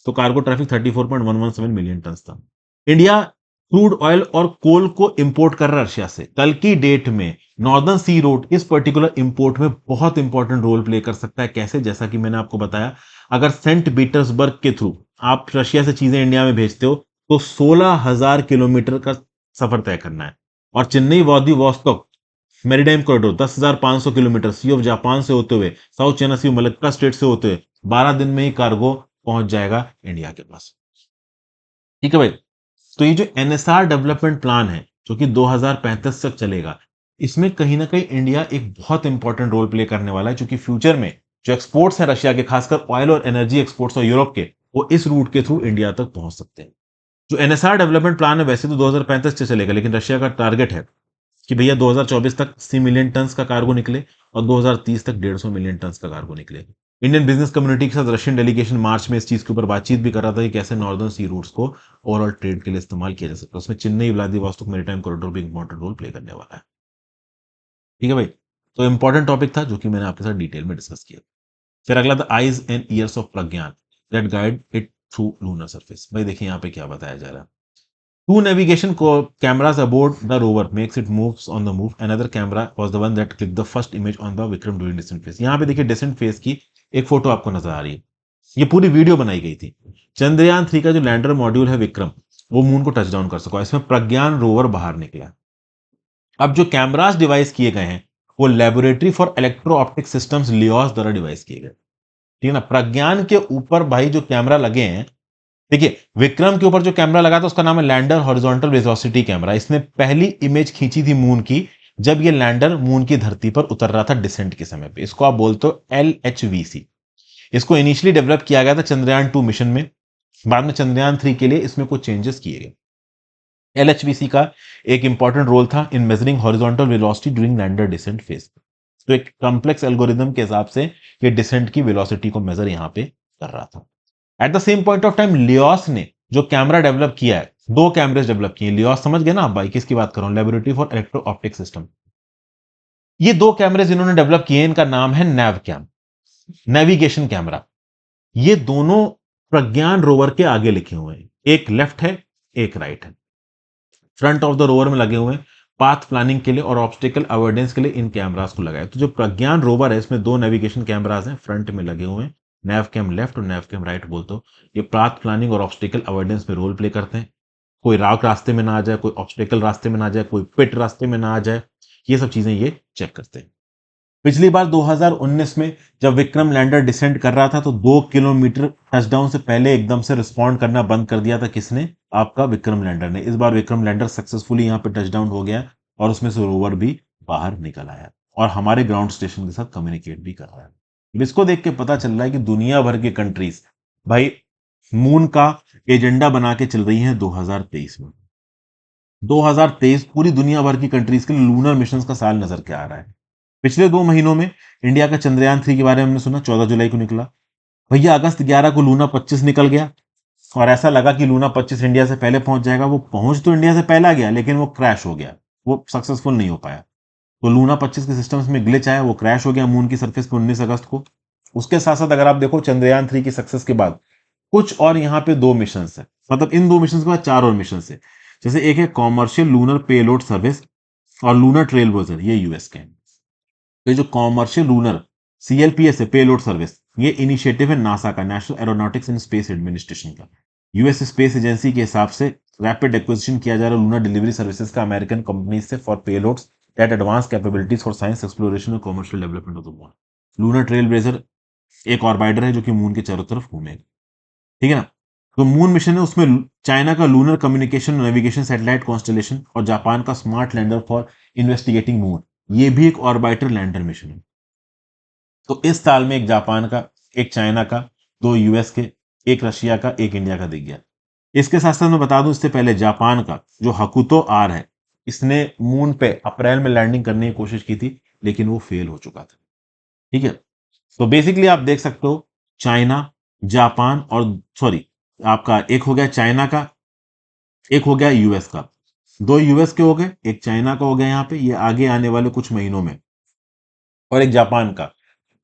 [SPEAKER 1] तो कार्गो ट्रैफिक 34.117 मिलियन टन था। इंडिया क्रूड ऑयल और कोल को इंपोर्ट कर रहा है रशिया से। कल की डेट में नॉर्दर्न सी रूट इस पर्टिकुलर इंपोर्ट में बहुत इंपॉर्टेंट रोल प्ले कर सकता है। कैसे? जैसा कि मैंने आपको बताया, अगर सेंट पीटर्सबर्ग के थ्रू आप रशिया से चीजें इंडिया में भेजते हो तो 16,000 किलोमीटर का सफर तय करना है। और Chennai Vladivostok maritime corridor 10,500 kilometre sea of Japan से होते हुए, South China Sea Malacca Strait से होते हुए 12 दिन में ही कार्गो पहुंच जाएगा इंडिया के पास। ठीक है भाई। तो ये जो एनएसआर डेवलपमेंट प्लान है जो कि 2035 तक चलेगा, इसमें कहीं ना कहीं इंडिया एक बहुत इंपॉर्टेंट रोल प्ले करने वाला है, क्योंकि फ्यूचर में जो एक्सपोर्ट्स है रशिया के, खासकर ऑयल और एनर्जी एक्सपोर्ट्स और यूरोप के, वो इस रूट के थ्रू इंडिया तक पहुंच सकते हैं। जो एनएसआर डेवलपमेंट प्लान है वैसे तो 2035 से चलेगा, लेकिन रशिया का टारगेट है कि भैया 2024 तक 80 मिलियन टन का कार्गो निकले और 2030 तक 150 मिलियन टन का कार्गो निकले। इंडियन बिजनेस कम्युनिटी के साथ रशियन डेलीगेशन मार्च में इस चीज के ऊपर बातचीत भी कर रहा था कि कैसे नॉर्दर्न सी रूट्स को ओवरऑल ट्रेड के लिए इस्तेमाल किया जा सकता है। उसमें चेन्नई व्लादिवोस्तोक मैरीटाइम कॉरिडोर भी इंपॉर्टेंट रोल प्ले करने वाला है। ठीक है भाई। तो इंपॉर्टेंट टॉपिक था जो कि मैंने आपके साथ डिटेल में डिस्कस किया। फिर अगला था eyes and years of Pragyan that guide it through lunar surface. भाई देखिए यहाँ पे क्या बताया जा रहा है। Two navigation cameras aboard the rover makes it moves on the move. Another camera was the one that clicked the first image on the Vikram during descent phase. यहाँ पे देखिए descent phase की एक फोटो आपको नजर आ रही है। ये पूरी वीडियो बनाई गई थी। चंद्रयान 3 का जो लैंडर मॉड्यूल है विक्रम, वो मून को टच डाउन कर सका। इसमें प्रज्ञान रोवर बाहर निकला। अब जो कैमरास डिवाइस किए गए हैं वो laboratory for electro optic systems Leos द्वारा डिवाइस किए गए। ठीक है ना। प्रज्ञान के ऊपर भाई जो कैमरा लगे हैं, देखिए विक्रम के ऊपर जो कैमरा लगा था उसका नाम है लैंडर हॉरिजॉन्टल वेलोसिटी कैमरा। इसने पहली इमेज खींची थी मून की जब ये लैंडर मून की धरती पर उतर रहा था डिसेंट के समय पे। इसको आप बोलते हो LHVC। इसको इनिशियली डेवलप किया गया था चंद्रयान 2 मिशन में। बाद में चंद्रयान 3 के लिए इसमें कुछ चेंजेस किए गए। LHVC का एक इंपॉर्टेंट रोल था in measuring horizontal velocity during lander descent phase. तो एक कॉम्प्लेक्स एल्गोरिदम के हिसाब से ये डिसेंट की वेलोसिटी को मेजर यहां पे कर रहा था। At the same point of time Leos ने जो कैमरा डेवलप किया है, दो कैमरेज डेवलप किए। लियोस समझ गए ना आप भाई किसकी बात कर रहा हूं, laboratory for electro optic system. ये दो कैमरेज इन्होंने डेवलप किए, इनका नाम है नैवकैम, नेविगेशन कैमरा। ये दोनों प्रज्ञान रोवर के आगे लिखे हुए हैं, एक लेफ्ट है एक राइट है। फ्रंट ऑफ द रोवर में लगे हुए हैं पाथ प्लानिंग के लिए और ऑब्स्टिकल अवॉइडेंस के लिए इन कैमरास को लगाया। तो जो प्रज्ञान रोवर है इसमें दो नेविगेशन कैमरास हैं, फ्रंट में लगे हुए हैं, नैव कैम लेफ्ट और नैव कैम राइट बोलते हो। ये पाथ प्लानिंग और ऑब्स्टिकल अवॉइडेंस में रोल प्ले करते हैं। कोई राउट रास्ते में ना आ जाए, कोई ऑब्स्टिकल रास्ते में ना आ जाए, कोई पिट रास्ते में ना आ जाए, ये सब चीजें ये चेक करते हैं। पिछली बार 2019 में जब विक्रम लैंडर डिसेंड कर रहा था तो 2 किलोमीटर टचडाउन से पहले एकदम से रिस्पॉन्ड करना बंद कर दिया था। किसने? आपका विक्रम लैंडर ने। इस बार विक्रम लैंडर सक्सेसफुली यहां पे टचडाउन हो गया और उसमें से रोवर भी बाहर निकल आया और हमारे ग्राउंड स्टेशन के साथ कम्युनिकेट भी कर रहा है। अब इसको देख के पता चल रहा है कि दुनिया भर की कंट्रीज भाई मून का एजेंडा बना के चल रही है 2023 में। 2023 पूरी दुनिया भर की कंट्रीज के लिए लूनर मिशन का साल नजर के आ रहा है। पिछले 2 महीनों में इंडिया का चंद्रयान 3 के बारे में हमने सुना, 14 जुलाई को निकला। भैया अगस्त 11 को लूना 25 निकल गया और ऐसा लगा कि लूना 25 इंडिया से पहले पहुंच जाएगा। वो पहुंच तो इंडिया से पहला गया लेकिन वो क्रैश हो गया, वो सक्सेसफुल नहीं हो पाया। तो लूना 25 के सिस्टम्स में ग्लिच आया, वो क्रैश हो गया मून की सरफेस पे 19 अगस्त को। उसके साथ साथ अगर आप देखो चंद्रयान 3 की सक्सेस के बाद कुछ और यहाँ पे 2 मिशन है, मतलब इन 2 मिशन के बाद 4 और मिशन है। जैसे एक है कॉमर्शियल लूनर पेलोड सर्विस और लूनर ट्रेल ब्लेजर, ये यूएस के हैं। तो ये जो कॉमर्शियल लूनर CLPS है पेलोड सर्विस, ये इनिशिएटिव है नासा का, National Aeronautics and Space Administration का। यूएस स्पेस एजेंसी के हिसाब से रैपिड एक्विजिशन किया जा रहा है लूनर डिलीवरी सर्विसेज का अमेरिकन कंपनी से for payloads that advance capabilities for science exploration और commercial development of the moon. Lunar trail blazer एक ऑर्बिटर है जो कि मून के चारों तरफ घूमेगा। ठीक है ना। तो मून मिशन है, उसमें चाइना का lunar communication navigation satellite constellation और जापान का smart lander for investigating moon, ये भी एक ऑर्बिटर लैंडर मिशन है। तो इस साल में एक जापान का, एक चाइना का, 2 यूएस के, एक रशिया का, एक इंडिया का दिख गया। इसके साथ साथ मैं बता दूं, इससे पहले जापान का जो हकुतो आर है, इसने मून पे अप्रैल में लैंडिंग करने की कोशिश की थी लेकिन वो फेल हो चुका था। ठीक है। तो बेसिकली आप देख सकते हो चाइना, जापान और सॉरी आपका एक हो गया चाइना का, एक हो गया यूएस का। 2 यूएस के हो गए, एक चाइना का हो गया यहाँ पे, ये आगे आने वाले कुछ महीनों में। और एक जापान का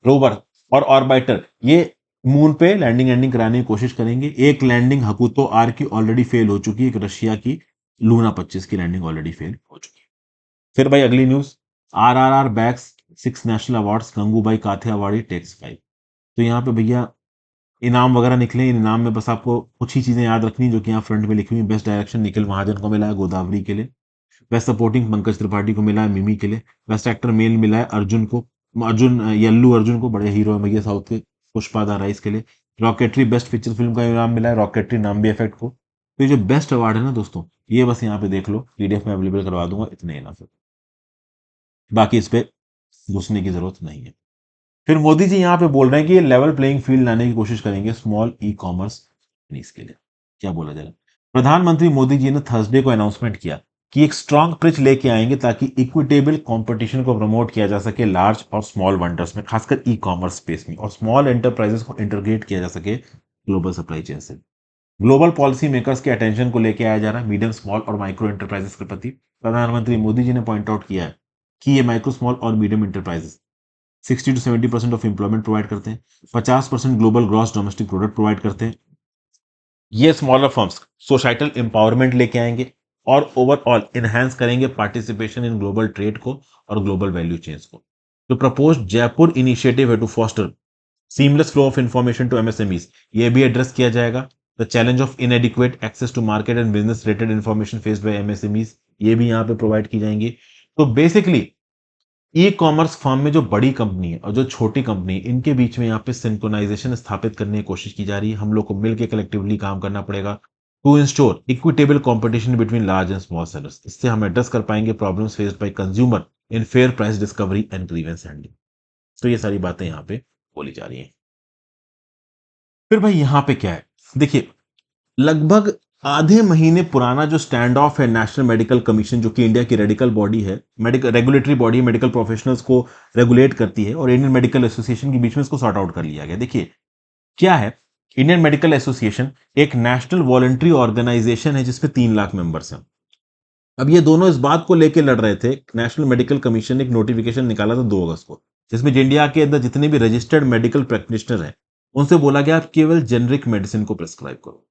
[SPEAKER 1] रोवर और ऑर्बिटर, ये मून पे लैंडिंग एंडिंग कराने की कोशिश करेंगे। एक लैंडिंग हकुतो आर की ऑलरेडी फेल हो चुकी है, एक रशिया की लूना 25 की लैंडिंग ऑलरेडी फेल हो चुकी है। फिर भाई अगली news, RRR bags 6 national awards, Gangubai Kathiawadi takes 5। तो यहाँ पे भैया इनाम वगैरह निकले। इन इनाम में बस आपको कुछ ही चीजें याद रखनी जो कि यहाँ फ्रंट में लिखी हुई। बेस्ट डायरेक्शन निखिल महाजन को मिला है गोदावरी के लिए। बेस्ट सपोर्टिंग पंकज त्रिपाठी को मिला है मिमी के लिए। बेस्ट एक्टर मेल मिला है अर्जुन को, अर्जुन यल्लू अर्जुन को, बड़े हीरो है भैया साउथ के, पुष्पा द राइस के लिए। रॉकेटरी बेस्ट फीचर फिल्म का इनाम मिला है रॉकेटरी नाम्बी इफेक्ट को। तो ये जो बेस्ट अवार्ड है ना दोस्तों, ये बस यहाँ पे देख लो, पीडीएफ में अवेलेबल करवा दूंगा, इतने इनफ है, बाकी इस पे घुसने की जरूरत नहीं है। फिर मोदी जी यहाँ पे बोल रहे हैं कि ये लेवल प्लेइंग फील्ड लाने की कोशिश करेंगे स्मॉल ई कॉमर्स कंपनीज के लिए। क्या बोला जाए, प्रधानमंत्री मोदी जी ने थर्सडे को अनाउंसमेंट किया कि एक स्ट्रांग पिच लेके आएंगे ताकि इक्विटेबल कंपटीशन को प्रमोट किया जा सके लार्ज और स्मॉल वेंडर्स में, खासकर ई कॉमर्स स्पेस में, और स्मॉल एंटरप्राइजेस को इंटीग्रेट किया जा सके ग्लोबल सप्लाई चेन से। ग्लोबल पॉलिसी मेकर्स के अटेंशन को लेके आया जा रहा है मीडियम स्मॉल और माइक्रो एंटरप्राइजेस के प्रति। प्रधानमंत्री मोदी जी ने पॉइंट आउट किया है कि ये माइक्रो स्मॉल और medium enterprises 60 to 70% of employment provide करते हैं, 50% global gross domestic product provide करते हैं। ये स्मॉलर फर्म्स सोसाइटल एम्पावरमेंट लेके आएंगे और ओवरऑल इनहेंस करेंगे पार्टिसिपेशन इन ग्लोबल ट्रेड को और ग्लोबल वैल्यू चेन्स को। तो प्रपोज जयपुर इनिशिएटिव है to foster seamless flow of information to MSMEs, ये भी एड्रेस किया जाएगा। The challenge of inadequate access to market and business related information faced by MSMEs, ये भी यहाँ पे प्रोवाइड की जाएंगी। तो बेसिकली ई कॉमर्स फर्म में जो बड़ी कंपनी है और जो छोटी कंपनी है, इनके बीच में यहाँ पे सिंक्रोनाइजेशन स्थापित करने की कोशिश की जा रही है। हम लोग को मिलकर कलेक्टिवली काम करना पड़ेगा to ensure equitable competition between large and small sellers. इससे हम एड्रेस कर पाएंगे problems faced by consumer in fair price discovery and grievance handling. तो ये सारी बातें यहाँ पे बोली जा रही हैं। फिर भाई यहाँ पे क्या है, देखिए, लगभग आधे महीने पुराना जो स्टैंड ऑफ है नेशनल मेडिकल कमीशन, जो कि इंडिया की रेडिकल बॉडी है, medical regulatory body, medical professionals को रेगुलेट करती है, और इंडियन मेडिकल एसोसिएशन के बीच में इसको सॉर्ट आउट कर लिया गया। देखिए क्या है, इंडियन मेडिकल एसोसिएशन एक नेशनल वॉलंटरी ऑर्गेनाइजेशन है जिसमें 3 लाख मेंबर्स हैं। अब ये दोनों इस बात को लेकर लड़ रहे थे। नेशनल मेडिकल कमीशन ने एक नोटिफिकेशन निकाला था 2 अगस्त को, जिसमें इंडिया के अंदर जितने भी रजिस्टर्ड मेडिकल प्रैक्टिशनर हैं उनसे बोला गया आप केवल जेनरिक मेडिसिन को प्रिस्क्राइब करो।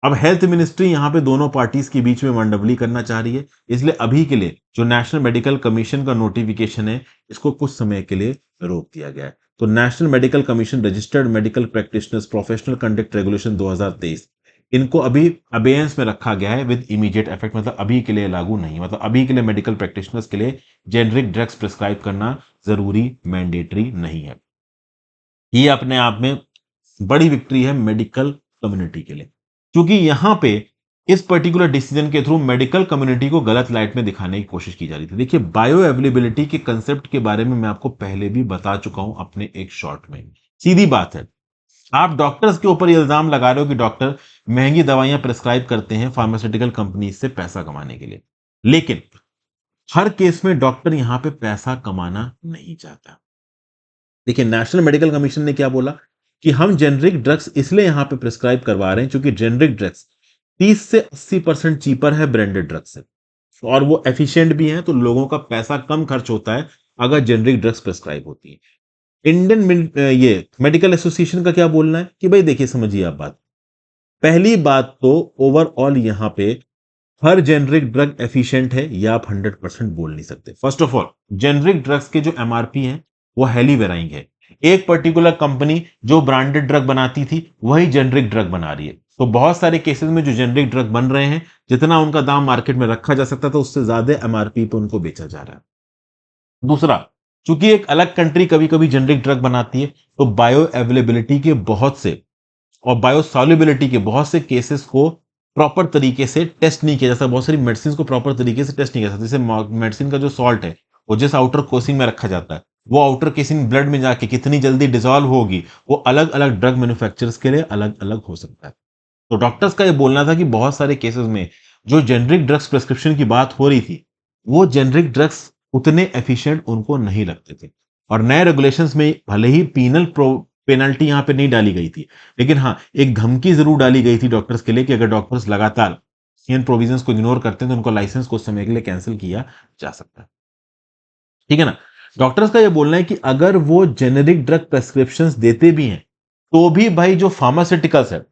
[SPEAKER 1] अब हेल्थ मिनिस्ट्री यहां पे दोनों पार्टीज के बीच में मंडबली करना चाह रही है, इसलिए अभी के लिए जो नेशनल मेडिकल कमीशन का नोटिफिकेशन है इसको कुछ समय के लिए रोक दिया गया है। तो national medical commission registered medical practitioners professional conduct regulation 2023, इनको अभी अबेयंस में रखा गया है विद इमीडिएट इफेक्ट, मतलब अभी के लिए लागू नहीं, मतलब अभी के लिए मेडिकल प्रैक्टिशनर्स के लिए जेनरिक ड्रग्स प्रिस्क्राइब करना जरूरी मैंडेटरी नहीं है। ये अपने आप में बड़ी विक्ट्री है मेडिकल कम्युनिटी के लिए, क्योंकि यहां पे इस पर्टिकुलर डिसीजन के थ्रू मेडिकल कम्युनिटी को गलत लाइट में दिखाने की कोशिश की जा रही थी। देखिए बायो अवेलेबिलिटी के कंसेप्ट के बारे में मैं आपको पहले भी बता चुका हूं अपने एक शॉर्ट में। सीधी बात है, आप डॉक्टर्स के ऊपर इल्जाम लगा रहे हो कि डॉक्टर महंगी दवाइयां प्रिस्क्राइब करते हैं फार्मास्यूटिकल कंपनी से पैसा कमाने के लिए, लेकिन हर केस में डॉक्टर यहां पे पैसा कमाना नहीं चाहता। देखिए नेशनल मेडिकल कमीशन ने क्या बोला कि हम जेनरिक ड्रग्स इसलिए यहां पे प्रिस्क्राइब करवा रहे हैं क्योंकि जेनरिक ड्रग्स 30 से 80% चीपर है ब्रांडेड ड्रग्स से, और वो एफिशिएंट भी हैं, तो लोगों का पैसा कम खर्च होता है अगर जेनरिक ड्रग्स प्रिस्क्राइब होती है। ये मेडिकल एसोसिएशन का क्या बोलना है कि भाई देखिए समझिए आप बात, पहली बात तो ओवरऑल यहां पे हर जेनरिक ड्रग एफिशिएंट है या आप 100% बोल नहीं सकते। First of all generic drugs के जो एमआरपी हैं वो हेली वेराइंग है। एक पर्टिकुलर कंपनी जो ब्रांडेड ड्रग बनाती थी वही जेनरिक ड्रग बना रही है, तो बहुत सारे केसेस में जो जेनरिक ड्रग बन रहे हैं जितना उनका दाम मार्केट में रखा जा सकता था उससे ज्यादा एमआरपी पे उनको बेचा जा रहा है। दूसरा, चूंकि एक अलग कंट्री कभी कभी जेनरिक ड्रग बनाती है, तो बायो अवेलेबिलिटी के बहुत से और बायोसॉल्युबिलिटी के बहुत से केसेस को प्रॉपर तरीके से टेस्ट नहीं किया जाता। बहुत सारी मेडिसिन को प्रॉपर तरीके से टेस्ट नहीं किया जाता। जैसे मेडिसिन का जो सॉल्ट है वो जिस आउटर कोसिंग में रखा जाता है, वो आउटर केसिंग ब्लड में जाके कितनी जल्दी डिसॉल्व होगी, वो अलग अलग ड्रग मैन्युफैक्चरर्स के लिए अलग अलग हो सकता है। तो डॉक्टर्स का ये बोलना था कि बहुत सारे केसेस में जो जेनरिक ड्रग्स प्रिस्क्रिप्शन की बात हो रही थी वो जेनरिक ड्रग्स उतने एफिशिएंट उनको नहीं लगते थे, और नए रेगुलेशंस में भले ही पेनल्टी यहां पे नहीं डाली गई थी, लेकिन हाँ एक धमकी जरूर डाली गई थी डॉक्टर्स के लिए कि अगर डॉक्टर्स लगातार इन प्रोविजंस को इग्नोर करते हैं तो उनको लाइसेंस कुछ समय के लिए कैंसिल किया जा सकता है। ठीक है ना। डॉक्टर्स का यह बोलना है कि अगर वो जेनेरिक ड्रग प्रेस्क्रिप्शंस देते भी हैं तो भी भाई जो फार्मास्यूटिकल्स है,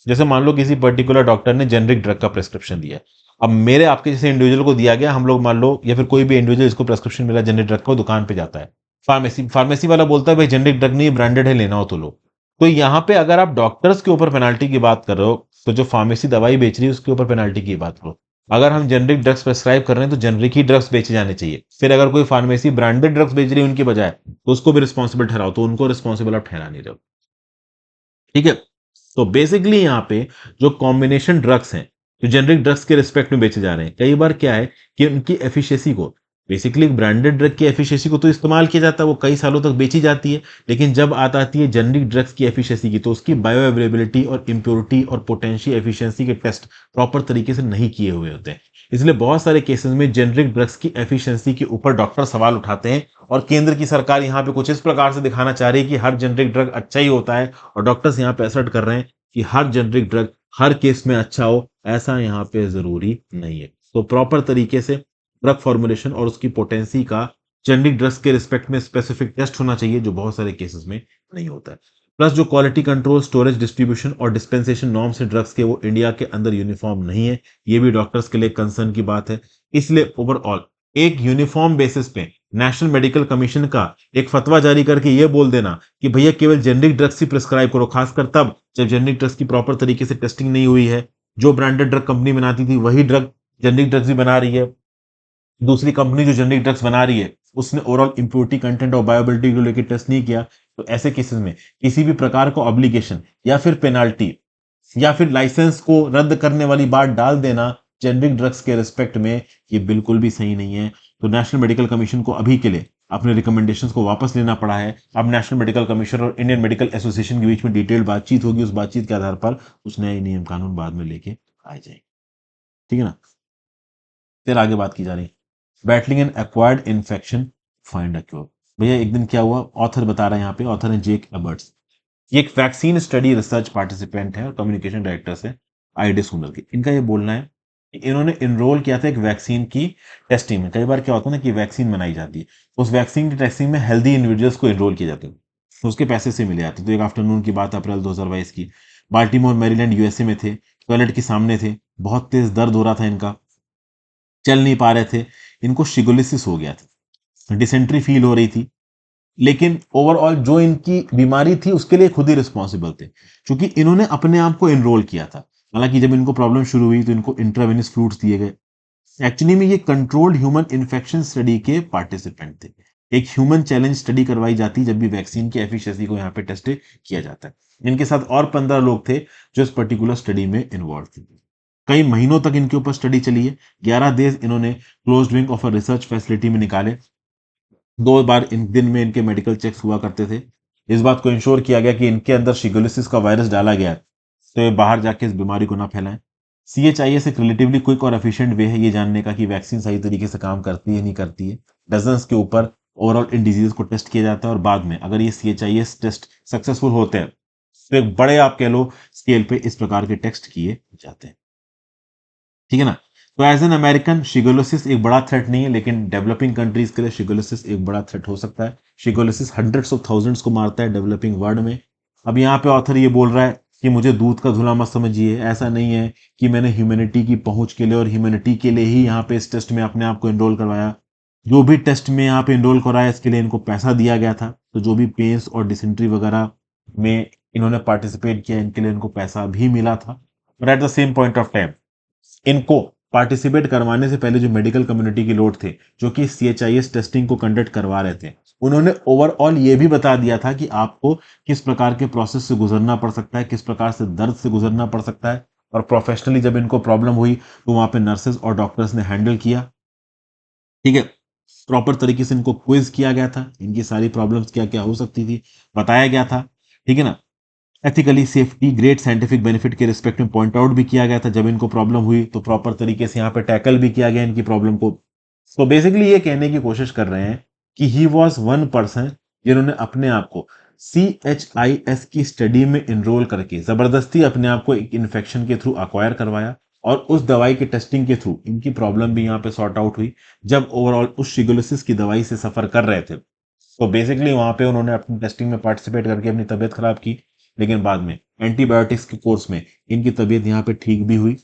[SPEAKER 1] जैसे मान लो किसी पर्टिकुलर डॉक्टर ने जेनेरिक ड्रग का प्रेस्क्रिप्शन दिया है, अब मेरे आपके जैसे इंडिविजुअल को दिया गया, हम लोग मान लो या फिर कोई भी इंडिविजुअल इसको प्रेस्क्रिप्शन मिला जेनेरिक ड्रग को, दुकान पे जाता है, फार्मेसी वाला बोलता है भाई जेनेरिक ड्रग नहीं ब्रांडेड है, लेना हो तो लो। तो यहां पे अगर आप डॉक्टर्स के ऊपर पेनाल्टी की बात कर रहे हो तो जो फार्मेसी दवाई बेच रही है उसके ऊपर पेनाल्टी की बात करो। अगर हम जेनरिक ड्रग्स प्रेस्क्राइब कर रहे हैं तो जेनरिक ही ड्रग्स बेचे जाने चाहिए। फिर अगर कोई फार्मेसी ब्रांडेड ड्रग्स बेच रही है उनकी बजाय तो उसको भी रिस्पॉन्सिबल ठहराओ, तो उनको रिस्पॉन्सिबल आप ठहरा नहीं रहे हो। ठीक है। तो बेसिकली यहां पे जो कॉम्बिनेशन ड्रग्स हैं जो जेनरिक ड्रग्स के रिस्पेक्ट में बेचे जा रहे हैं। कई बार क्या है कि उनकी एफिशिएंसी को, बेसिकली ब्रांडेड ड्रग की एफिशिएंसी को तो इस्तेमाल किया जाता है, वो कई सालों तक बेची जाती है, लेकिन जब आती है जेनरिक ड्रग्स की एफिशिएंसी की, तो उसकी बायो अवेलेबिलिटी और इम्प्योरिटी और पोटेंशियल एफिशिएंसी के टेस्ट प्रॉपर तरीके से नहीं किए हुए होते हैं। इसलिए बहुत सारे केसेस में जेनरिक ड्रग्स की एफिशिएंसी के ऊपर डॉक्टर सवाल उठाते हैं, और केंद्र की सरकार यहाँ पे कुछ इस प्रकार से दिखाना चाह रही है कि हर जेनरिक ड्रग अच्छा ही होता है, और डॉक्टर्स यहाँ पे असर्ट कर रहे हैं कि हर जेनरिक ड्रग हर केस में अच्छा हो, ऐसा यहाँ पे जरूरी नहीं है। तो प्रॉपर तरीके से ड्रग फॉर्मुलेशन और उसकी पोटेंसी का जेनरिक ड्रग्स के रिस्पेक्ट में स्पेसिफिक टेस्ट होना चाहिए, जो बहुत सारे केसेस में नहीं होता है। प्लस जो क्वालिटी कंट्रोल, स्टोरेज, डिस्ट्रीब्यूशन और डिस्पेंसेशन नॉर्म्स है ड्रग्स के, वो इंडिया के अंदर यूनिफॉर्म नहीं है। ये भी डॉक्टर्स के लिए कंसर्न की बात है। इसलिए ओवरऑल एक यूनिफॉर्म बेसिस पे नेशनल मेडिकल कमीशन का एक फतवा जारी करके ये बोल देना कि भैया केवल जेनरिक ड्रग्स ही प्रिस्क्राइब करो, खासकर तब जब जेनरिक ड्रग्स की प्रॉपर तरीके से टेस्टिंग नहीं हुई है। जो ब्रांडेड ड्रग कंपनी बनाती थी वही ड्रग जेनरिक ड्रग्स भी बना रही है। दूसरी कंपनी जो जेनरिक ड्रग्स बना रही है उसने ओवरऑल इंप्योरिटी कंटेंट और बायोबिलिटी को लेकर टेस्ट नहीं किया। तो ऐसे केसेस में किसी भी प्रकार को ऑब्लिगेशन या फिर पेनाल्टी या फिर लाइसेंस को रद्द करने वाली बात डाल देना जेनरिक ड्रग्स के रिस्पेक्ट में, ये बिल्कुल भी सही नहीं है। तो नेशनल मेडिकल कमीशन को अभी के लिए अपने रिकमेंडेशंस को वापस लेना पड़ा है। अब नेशनल मेडिकल कमीशन और इंडियन मेडिकल एसोसिएशन के बीच में डिटेल्ड बातचीत होगी, उस बातचीत के आधार पर कुछ नए नियम कानून बाद में लेके आए जाएंगे। ठीक है ना। फिर आगे बात की जा रही है, battling an acquired infection, find a cure. भैया एक दिन क्या हुआ, ऑथर बता रहा है यहाँ पे, ऑथर है जेक एबर्ट्स। ये एक वैक्सीन स्टडी रिसर्च पार्टिसिपेंट है और कम्युनिकेशन डायरेक्टर है आईडी सुंदर की। इनका ये बोलना है कि इन्होंने इनरोल किया था एक वैक्सीन की टेस्टिंग में। कई बार क्या होता है ना कि वैक्सीन बनाई जाती है, उस वैक्सीन की टेस्टिंग में हेल्दी इंडिविजुअल्स को इनरोल किए जाते हैं, तो उसके पैसे से मिले जाते हैं। तो एक आफ्टरनून की बात अप्रैल 2022 की, बाल्टीमोर मैरीलैंड यूएसए में थे, टॉयलेट के सामने थे, बहुत तेज दर्द हो रहा था इनका, चल नहीं पा रहे थे, इनको शिगोलिसिस हो गया था, डिसेंट्री फील हो रही थी। लेकिन ओवरऑल जो इनकी बीमारी थी उसके लिए खुद ही रिस्पॉन्सिबल थे, क्योंकि इन्होंने अपने आप को एनरोल किया था। हालांकि जब इनको प्रॉब्लम शुरू हुई तो इनको इंट्रावेनस फ्लूइड्स दिए गए। एक्चुअली में ये कंट्रोल्ड ह्यूमन इन्फेक्शन स्टडी के पार्टिसिपेंट थे। एक ह्यूमन चैलेंज स्टडी करवाई जाती जब भी वैक्सीन की एफिशिएंसी को यहाँ पे टेस्ट किया जाता है। इनके साथ और 15 लोग थे जो इस पर्टिकुलर स्टडी में इन्वॉल्व थे। कई महीनों तक इनके ऊपर स्टडी चली है। 11 डेज इन्होंने closed wing of a research facility में निकाले। 2 बार इन दिन में इनके मेडिकल चेक्स हुआ करते थे। इस बात को इंश्योर किया गया कि इनके अंदर शिगोलिसिस का वायरस डाला गया है, तो ये बाहर जाके इस बीमारी को ना फैलाएं। सीएचआईएस एक रिलेटिवली क्विक और एफिशिएंट वे है ये जानने का कि वैक्सीन सही तरीके से काम करती है नहीं करती है। डजन्स के ऊपर ओवरऑल इन डिजीज को टेस्ट किया जाता है, और बाद में अगर ये सीएचआईएस टेस्ट सक्सेसफुल होते हैं तो एक बड़े आप कह लो स्केल पे इस प्रकार के टेस्ट किए जाते हैं। ठीक है ना। तो एज एन अमेरिकन, शिगोलिसिस एक बड़ा थ्रेट नहीं है, लेकिन डेवलपिंग कंट्रीज के लिए शिगोलिसिस एक बड़ा थ्रेट हो सकता है। शिगोलिसिस हंड्रेड्स ऑफ थाउजेंड्स को मारता है डेवलपिंग वर्ल्ड में। अब यहाँ पे ऑथर ये बोल रहा है कि मुझे दूध का धुला मत समझिए, ऐसा नहीं है कि मैंने ह्यूमैनिटी की पहुंच के लिए और ह्यूमैनिटी के लिए ही यहाँ पे इस टेस्ट में अपने आप को एनरोल करवाया। जो भी टेस्ट में यहाँ पे एनरोल कराया इसके लिए इनको पैसा दिया गया था। तो जो भी पेन्स और डिसेंट्री वगैरह में इन्होंने पार्टिसिपेट किया इनके लिए इनको पैसा भी मिला था। But at the same point of time इनको पार्टिसिपेट करवाने से पहले जो मेडिकल कम्युनिटी के लोग थे जो कि सीएचआईएस टेस्टिंग को कंडक्ट करवा रहे थे, उन्होंने ओवरऑल ये भी बता दिया था कि आपको किस प्रकार के प्रोसेस से गुजरना पड़ सकता है, किस प्रकार से दर्द से गुजरना पड़ सकता है। और प्रोफेशनली जब इनको प्रॉब्लम हुई तो वहां पे नर्सेस और डॉक्टर्स ने हैंडल किया। ठीक है। प्रॉपर तरीके से इनको क्विज किया गया था, इनकी सारी प्रॉब्लम्स क्या क्या हो सकती थी बताया गया था। ठीक है ना। Ethically, safety, great scientific benefit के रिस्पेक्ट में पॉइंट आउट भी किया गया था। जब इनको प्रॉब्लम हुई तो प्रॉपर तरीके से यहाँ पे टैकल भी किया गया इनकी प्रॉब्लम को। तो बेसिकली ये कहने की कोशिश कर रहे हैं कि ही वॉज वन पर्सन जिन्होंने अपने आप को CHIS की स्टडी में इनरोल करके जबरदस्ती अपने आप को एक इन्फेक्शन के थ्रू अक्वायर करवाया, और उस दवाई के टेस्टिंग के थ्रू इनकी प्रॉब्लम भी यहाँ पे सॉर्ट आउट हुई जब ओवरऑल उस शिगोलिसिस की दवाई से सफर कर रहे थे। तो बेसिकली वहां पे उन्होंने अपनी टेस्टिंग में पार्टिसिपेट करके अपनी तबीयत खराब की, लेकिन बाद में एंटीबायोटिक्स के कोर्स में इनकी तबीयत यहाँ पे ठीक भी हुई,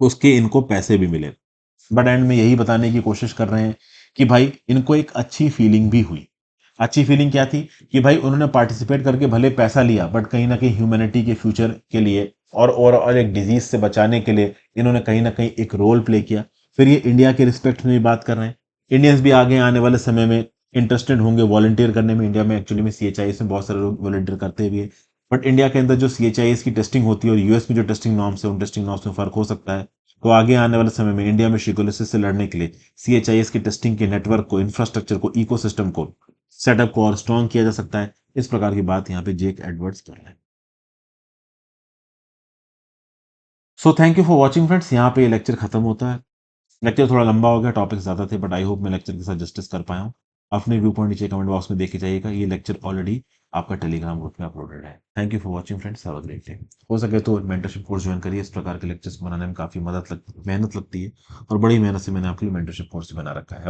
[SPEAKER 1] उसके इनको पैसे भी मिले। बट एंड में यही बताने की कोशिश कर रहे हैं कि भाई इनको एक अच्छी फीलिंग भी हुई। अच्छी फीलिंग क्या थी कि भाई उन्होंने पार्टिसिपेट करके भले पैसा लिया, बट कहीं ना कहीं ह्यूमैनिटी के फ्यूचर के लिए और ओवरऑल एक डिजीज से बचाने के लिए इन्होंने कहीं ना कहीं एक रोल प्ले किया। फिर ये इंडिया के रिस्पेक्ट में भी बात कर रहे हैं। इंडियंस भी आगे आने वाले समय में इंटरेस्टेड होंगे वॉलंटियर करने में। इंडिया में एक्चुअली में CHIS में बहुत सारे लोग वॉलंटियर करते भी है, बट इंडिया के अंदर जो CHIS की टेस्टिंग होती है और यूएस में जो टेस्टिंग नॉर्म्स है उन टेस्टिंग नॉर्म्स में फर्क हो सकता है। तो आगे आने वाले समय में इंडिया में शिकोलिसिस से लड़ने के लिए CHIS की टेस्टिंग के नेटवर्क को, इंफ्रास्ट्रक्चर को, इकोसिस्टम को, सेटअप को और स्ट्रॉन्ग किया जा सकता है। इस प्रकार की बात यहाँ पे जेक एडवर्ड्स कर रहे हैं। So thank you for watching friends. यहाँ पे ये लेक्चर खत्म होता है। लेक्चर थोड़ा लंबा हो गया, टॉपिक ज्यादा थे, बट आई होप मैं लेक्चर के साथ जस्टिस कर पाया हूँ। अपने व्यू पॉइंट नीचे कमेंट बॉक्स में देखे जाइएगा। ये लेक्चर ऑलरेडी आपका टेलीग्राम ग्रुप में अपलोडेड है। Thank you for watching friends, have a great day. हो सके तो मेंटरशिप कोर्स ज्वाइन करिए। इस प्रकार के लेक्चर्स बनाने में काफी मेहनत लगती है और बड़ी मेहनत से मैंने आपके लिए मेंटरशिप कोर्स बना रखा है।